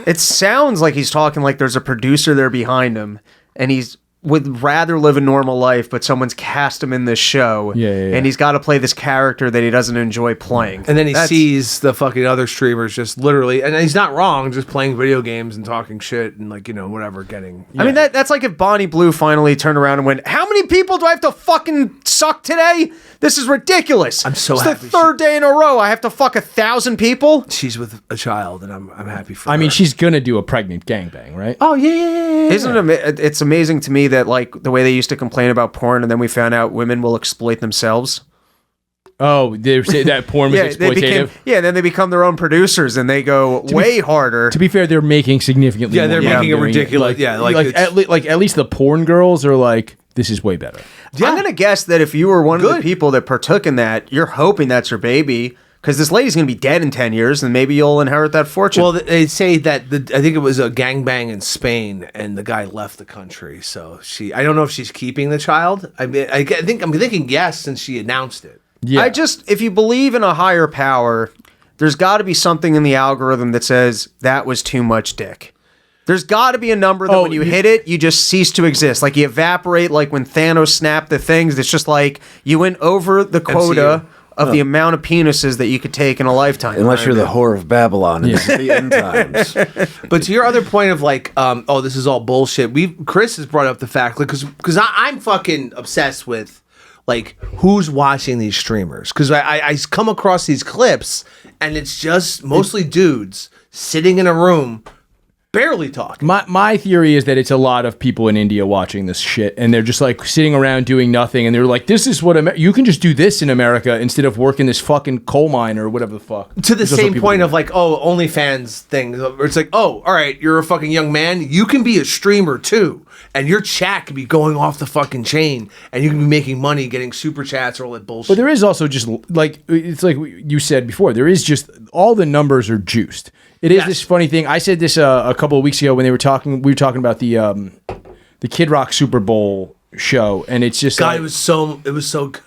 Speaker 5: It sounds like he's talking like there's a producer there behind him, and he's would rather live a normal life, but someone's cast him in this show, and he's got to play this character that he doesn't enjoy playing.
Speaker 4: And then he sees the fucking other streamers just literally, and he's not wrong, just playing video games and talking shit and like, you know, whatever, getting...
Speaker 5: I mean, that's like if Bonnie Blue finally turned around and went, how many people do I have to fucking suck today? This is ridiculous.
Speaker 4: I'm so
Speaker 5: it's
Speaker 4: happy.
Speaker 5: the third day in a row I have to fuck 1,000 people?
Speaker 4: She's with a child, and I'm happy for her.
Speaker 1: I mean, she's gonna do a pregnant gangbang, right?
Speaker 4: Oh, yeah.
Speaker 5: Isn't it? It's amazing to me that like the way they used to complain about porn, and then we found out women will exploit themselves.
Speaker 1: Oh, they say that porn was exploitative.
Speaker 5: Then they become their own producers, and they go way harder.
Speaker 1: To be fair, they're making significantly.
Speaker 4: Yeah, they're
Speaker 1: more
Speaker 4: making it
Speaker 1: money doing
Speaker 4: ridiculous.
Speaker 1: Like at least the porn girls are like, this is way better.
Speaker 5: I'm gonna guess that if you were one of the people that partook in that, you're hoping that's your baby. Because this lady's going to be dead in 10 years, and maybe you'll inherit that fortune.
Speaker 4: Well, they say that I think it was a gangbang in Spain, and the guy left the country. So I don't know if she's keeping the child. I mean, I'm thinking yes, since she announced it.
Speaker 5: Yeah. If you believe in a higher power, there's got to be something in the algorithm that says that was too much dick. There's got to be a number that when you hit it, you just cease to exist. Like you evaporate, like when Thanos snapped the things. It's just like you went over the quota of the amount of penises that you could take in a lifetime.
Speaker 6: Unless you're the whore of Babylon and this is the end times.
Speaker 4: But to your other point of like, this is all bullshit. Chris has brought up the fact, like, because I'm fucking obsessed with like who's watching these streamers. Because I come across these clips and it's just mostly dudes sitting in a room barely talking.
Speaker 1: My theory is that it's a lot of people in India watching this shit, and they're just like sitting around doing nothing, and they're like, "This is what you can just do this in America instead of working this fucking coal mine or whatever the fuck."
Speaker 4: To the same point of like, OnlyFans thing, where it's like, all right, you're a fucking young man, you can be a streamer too, and your chat can be going off the fucking chain, and you can be making money getting super chats or all that bullshit.
Speaker 1: But there is also just like it's like you said before, there is just all the numbers are juiced. It is this funny thing. I said this a couple of weeks ago when we were talking about the Kid Rock Super Bowl show, and it's just
Speaker 4: God, it was so good.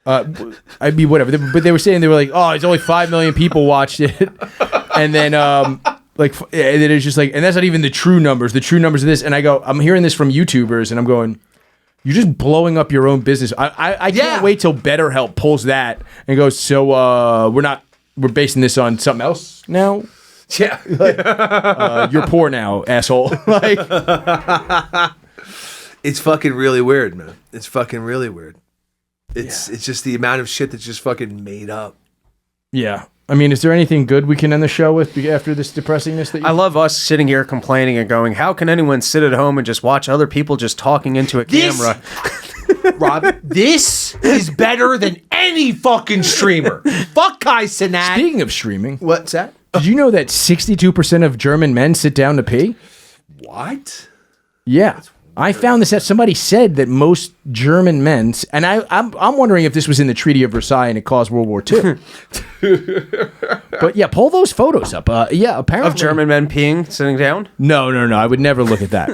Speaker 1: I mean, whatever. But they were saying they were like, oh, it's only 5 million people watched it, and then and then it's just like, and that's not even the true numbers. The true numbers of this, and I go, I'm hearing this from YouTubers, and I'm going, you're just blowing up your own business. I can't wait till BetterHelp pulls that and goes, so we're basing this on something else now.
Speaker 4: Yeah,
Speaker 1: you're poor now, asshole. Like,
Speaker 4: it's fucking really weird, man. It's fucking really weird. It's just the amount of shit that's just fucking made up.
Speaker 1: Yeah, I mean, is there anything good we can end the show with after this depressingness?
Speaker 5: I love us sitting here complaining and going, "How can anyone sit at home and just watch other people just talking into a camera?"
Speaker 4: Rob, this is better than any fucking streamer. Fuck Kai Cenat.
Speaker 1: Speaking of streaming,
Speaker 4: what's that?
Speaker 1: Did you know that 62% of German men sit down to pee?
Speaker 4: What?
Speaker 1: Yeah. I found this out. Somebody said that most German men, and I'm wondering if this was in the Treaty of Versailles and it caused World War II. But yeah, pull those photos up. Yeah, apparently.
Speaker 5: Of German men peeing, sitting down?
Speaker 1: No. I would never look at that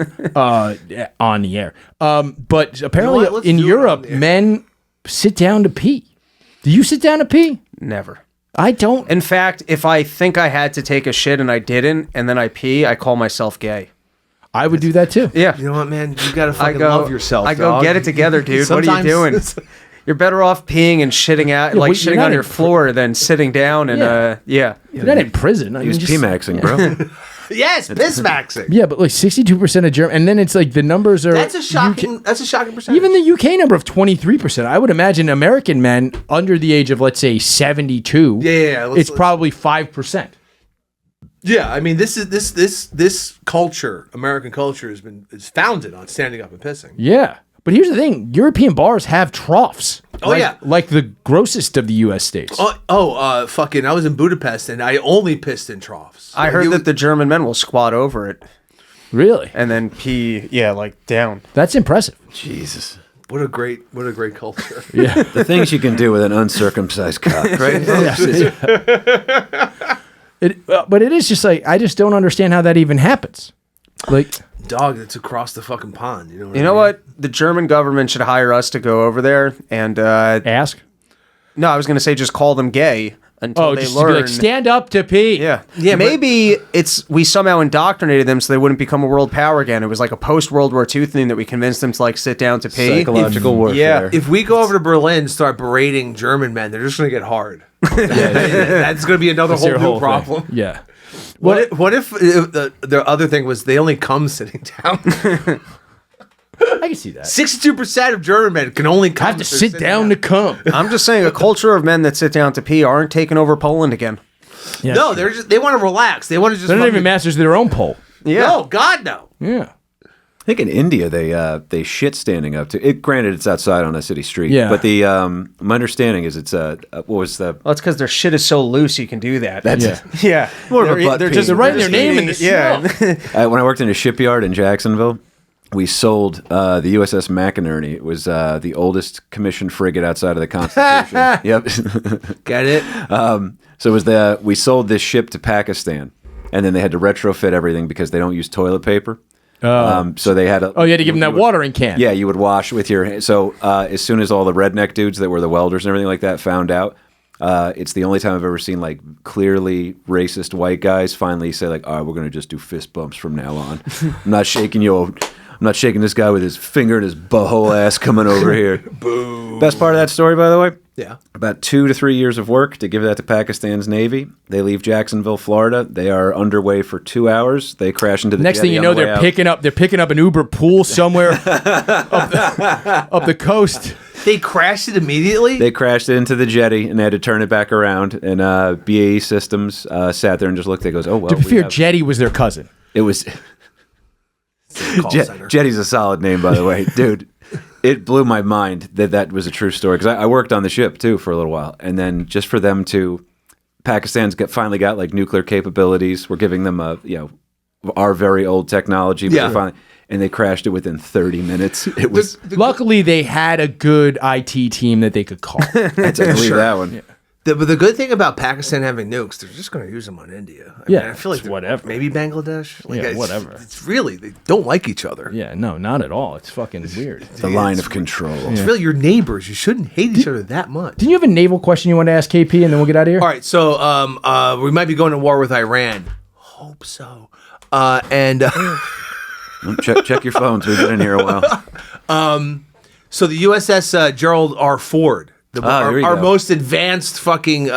Speaker 1: on the air. But apparently in Europe, men sit down to pee. Do you sit down to pee?
Speaker 5: Never.
Speaker 1: I don't.
Speaker 5: In fact, if I think I had to take a shit and I didn't, and then I pee, I call myself gay.
Speaker 1: I would do that too.
Speaker 5: Yeah.
Speaker 4: You know what, man? You gotta fucking love yourself.
Speaker 5: I go, get it together, dude. What are you doing? You're better off peeing and shitting out, shitting on your floor than sitting down and
Speaker 1: You're not in prison.
Speaker 6: He was P-maxing, bro.
Speaker 4: Yes, piss-maxing.
Speaker 1: Yeah, but like 62% of German, and then it's like the numbers are.
Speaker 4: That's a shocking percentage.
Speaker 1: Even the UK number of 23%. I would imagine American men under the age of, let's say, 72. It's probably 5%.
Speaker 4: Yeah, I mean, this culture, American culture, is founded on standing up and pissing.
Speaker 1: Yeah, but here's the thing: European bars have troughs. Like the grossest of the U.S. states.
Speaker 4: Fucking! I was in Budapest and I only pissed in troughs.
Speaker 5: I heard that the German men will squat over it.
Speaker 1: Really?
Speaker 5: And then pee, down.
Speaker 1: That's impressive.
Speaker 6: Jesus.
Speaker 4: What a great culture.
Speaker 1: Yeah.
Speaker 6: The things you can do with an uncircumcised cock, right?
Speaker 1: But it is just like, I just don't understand how that even happens. Like
Speaker 4: dog that's across the fucking pond. You know what?
Speaker 5: You know what? The German government should hire us to go over there and
Speaker 1: ask.
Speaker 5: No, I was going to say just call them gay until they
Speaker 1: just
Speaker 5: learn.
Speaker 1: to be like, stand up to pee.
Speaker 5: Yeah. Maybe we somehow indoctrinated them so they wouldn't become a world power again. It was like a post World War II thing that we convinced them to like sit down to pee.
Speaker 6: Psychological warfare.
Speaker 5: Yeah.
Speaker 4: If we go over to Berlin and start berating German men, they're just going to get hard. That's going to be another
Speaker 1: That's your
Speaker 4: whole new
Speaker 1: whole
Speaker 4: problem.
Speaker 1: thing. Yeah.
Speaker 4: What if the other thing was they only come sitting down?
Speaker 1: I can see that.
Speaker 4: 62% of German men can only come
Speaker 1: have to sit down to come.
Speaker 5: I'm just saying a culture of men that sit down to pee aren't taking over Poland again.
Speaker 1: Yeah,
Speaker 4: no, they want to relax. They want to just.
Speaker 1: They're not even masters of their own pole.
Speaker 5: Yeah.
Speaker 4: No, God no.
Speaker 1: Yeah.
Speaker 6: I think in India they shit standing up to it. Granted, it's outside on a city street.
Speaker 5: Yeah.
Speaker 6: But the my understanding is it's what was the?
Speaker 5: Well, it's because their shit is so loose you can do that.
Speaker 6: That's
Speaker 5: yeah.
Speaker 6: More of a butt
Speaker 5: they're
Speaker 6: pee.
Speaker 5: just
Speaker 1: They're writing their name in the
Speaker 5: yeah.
Speaker 6: When I worked in a shipyard in Jacksonville, we sold the USS McInerney. It was the oldest commissioned frigate outside of the Constitution. Yep.
Speaker 4: Get it?
Speaker 6: So it was we sold this ship to Pakistan, and then they had to retrofit everything because they don't use toilet paper. So they had
Speaker 1: you had to give them that watering can.
Speaker 6: Yeah, you would wash with your hand. So as soon as all the redneck dudes that were the welders and everything like that found out, it's the only time I've ever seen like clearly racist white guys finally say like, all right, we're going to just do fist bumps from now on. I'm not shaking this guy with his finger and his butthole ass coming over here.
Speaker 4: Boom.
Speaker 6: Best part of that story, by the way?
Speaker 4: Yeah.
Speaker 6: About 2 to 3 years of work to give that to Pakistan's Navy. They leave Jacksonville, Florida. They are underway for 2 hours. They crash into the
Speaker 1: Next thing
Speaker 6: jetty
Speaker 1: you
Speaker 6: on
Speaker 1: know,
Speaker 6: the way
Speaker 1: they're
Speaker 6: out.
Speaker 1: picking up an Uber pool somewhere up the coast.
Speaker 4: They crashed it immediately?
Speaker 6: They crashed it into the jetty and they had to turn it back around. And BAE Systems sat there and just looked. They goes, oh, well.
Speaker 1: To be fair, Jetty was their cousin.
Speaker 6: It was. Jetty's a solid name, by the way. Dude, it blew my mind that was a true story. Because I worked on the ship, too, for a little while. And then just for them to... Pakistan's finally got, like, nuclear capabilities. We're giving them, our very old technology. But they crashed it within 30 minutes. It was...
Speaker 1: Luckily, they had a good IT team that they could call.
Speaker 6: I had to believe that one.
Speaker 1: Yeah.
Speaker 4: But the good thing about Pakistan having nukes, they're just going to use them on India. I mean, I feel like
Speaker 1: whatever.
Speaker 4: Maybe Bangladesh. Like,
Speaker 1: whatever.
Speaker 4: It's really, they don't like each other.
Speaker 1: Yeah, no, not at all. It's fucking weird.
Speaker 6: The line of control.
Speaker 4: It's really your neighbors. You shouldn't hate each other that much.
Speaker 1: Didn't you have a naval question you wanted to ask KP, and then we'll get out of here?
Speaker 4: All right, so we might be going to war with Iran. Hope so.
Speaker 6: Check your phones. We've been in here a while.
Speaker 4: So the USS Gerald R. Ford, our most advanced fucking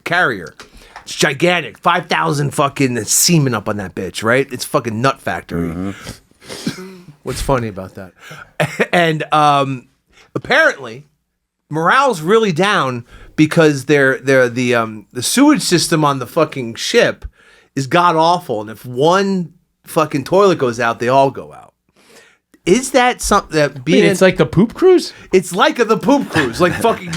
Speaker 4: carrier. It's gigantic. 5,000 fucking seamen up on that bitch, right? It's fucking nut factory. Mm-hmm. What's funny about that? And apparently, morale's really down because the sewage system on the fucking ship is god awful, and if one fucking toilet goes out, they all go out. Is that something that being?
Speaker 1: It's like the poop cruise.
Speaker 4: It's like the poop cruise. Like fucking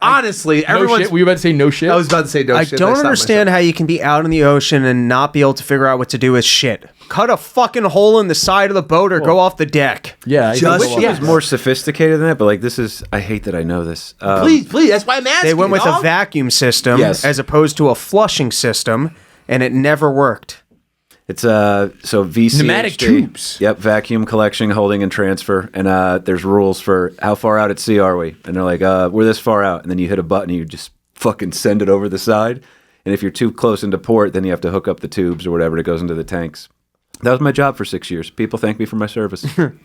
Speaker 4: honestly, everyone's.
Speaker 1: Shit. Were you about to say no shit?
Speaker 4: I was about to say no shit.
Speaker 5: I don't understand how you can be out in the ocean and not be able to figure out what to do with shit. Cut a fucking hole in the side of the boat or go off the deck.
Speaker 1: Yeah,
Speaker 6: I wish it was more sophisticated than that, but like this is. I hate that I know this.
Speaker 4: Please, that's why I'm asking.
Speaker 5: They went with a vacuum system as opposed to a flushing system, and it never worked.
Speaker 6: It's so VCHD.
Speaker 1: Pneumatic tubes.
Speaker 6: Yep, vacuum collection, holding, and transfer. And there's rules for how far out at sea are we? And they're like, we're this far out. And then you hit a button, and you just fucking send it over the side. And if you're too close into port, then you have to hook up the tubes or whatever that goes into the tanks. That was my job for 6 years. People thank me for my service.
Speaker 4: And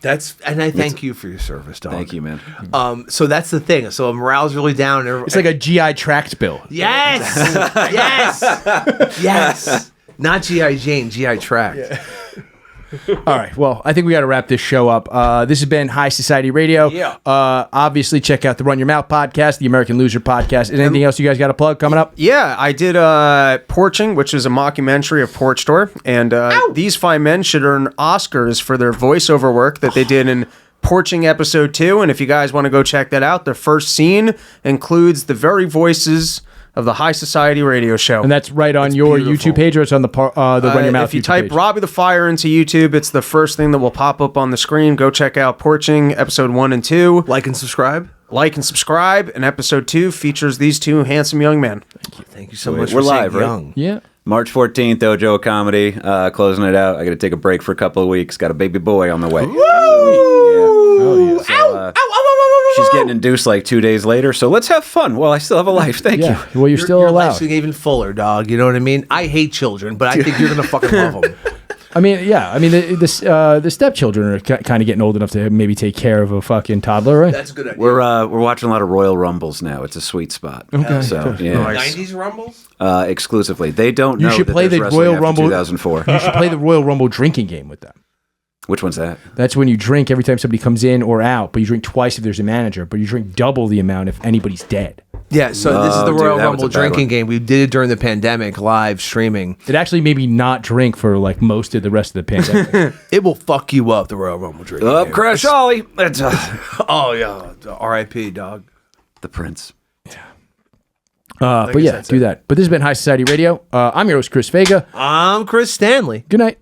Speaker 4: I thank you for your service, dog.
Speaker 6: Thank you, man.
Speaker 4: So that's the thing. So morale's really down.
Speaker 1: It's like a GI tract bill.
Speaker 4: Yes, yes. Not G.I. Jane, G.I. Tract.
Speaker 1: Yeah. All right. Well, I think we got to wrap this show up. This has been High Society Radio.
Speaker 4: Yeah.
Speaker 1: Obviously, check out the Run Your Mouth podcast, the American Loser podcast. Is anything else you guys got to plug coming up?
Speaker 5: Yeah, I did Porching, which is a mockumentary of Porch Store. And these fine men should earn Oscars for their voiceover work that they did in Porching episode 2. And if you guys want to go check that out, the first scene includes the very voices of the High Society Radio Show.
Speaker 1: And that's right on your beautiful YouTube page, or it's on the Run Your Mouth
Speaker 5: If you
Speaker 1: YouTube
Speaker 5: type
Speaker 1: page?
Speaker 5: Robbie the Fire into YouTube, it's the first thing that will pop up on the screen. Go check out Porching episode 1 and 2.
Speaker 4: Like and subscribe.
Speaker 5: And episode 2 features these two handsome young men.
Speaker 4: Thank you so much
Speaker 6: We're
Speaker 4: for
Speaker 6: live,
Speaker 4: saying
Speaker 6: right?
Speaker 4: young.
Speaker 1: Yeah.
Speaker 6: March 14th, Dojo Comedy, closing it out. I got to take a break for a couple of weeks. Got a baby boy on the way.
Speaker 1: Woo! Oh, yeah.
Speaker 6: So, she's getting induced like 2 days later, so let's have fun while I still have a life. Thank you.
Speaker 1: Well, you're still
Speaker 4: your
Speaker 1: allowed.
Speaker 4: life's even fuller, dog. You know what I mean? I hate children, but I think you're gonna fucking love them.
Speaker 1: I mean, yeah. I mean, the stepchildren are kind of getting old enough to maybe take care of a fucking toddler, right?
Speaker 4: That's a good idea.
Speaker 6: We're watching a lot of Royal Rumbles now. It's a sweet spot.
Speaker 1: Okay.
Speaker 6: So yeah,
Speaker 4: 90s Rumbles.
Speaker 6: Exclusively. They don't know.
Speaker 1: You should
Speaker 6: that
Speaker 1: play
Speaker 6: there's
Speaker 1: the
Speaker 6: wrestling
Speaker 1: Royal
Speaker 6: after
Speaker 1: Rumble.
Speaker 6: 2004.
Speaker 1: You should play the Royal Rumble drinking game with them.
Speaker 6: Which one's that?
Speaker 1: That's when you drink every time somebody comes in or out, but you drink twice if there's a manager, but you drink double the amount if anybody's dead.
Speaker 4: Yeah, so this is the
Speaker 6: dude,
Speaker 4: Royal
Speaker 6: that was
Speaker 4: Rumble
Speaker 6: a bad
Speaker 4: drinking
Speaker 6: one.
Speaker 4: game. We did it during the pandemic, live streaming.
Speaker 1: It actually made me not drink for like most of the rest of the pandemic.
Speaker 4: It will fuck you up, the Royal Rumble drinking
Speaker 6: Up,
Speaker 4: game.
Speaker 6: Crash Ollie. That's
Speaker 4: Oh, yeah. R.I.P., dog.
Speaker 6: the Prince.
Speaker 1: But yeah, do that. But this has been High Society Radio. I'm your host, Chris Vega.
Speaker 4: I'm Chris Stanley.
Speaker 1: Good night.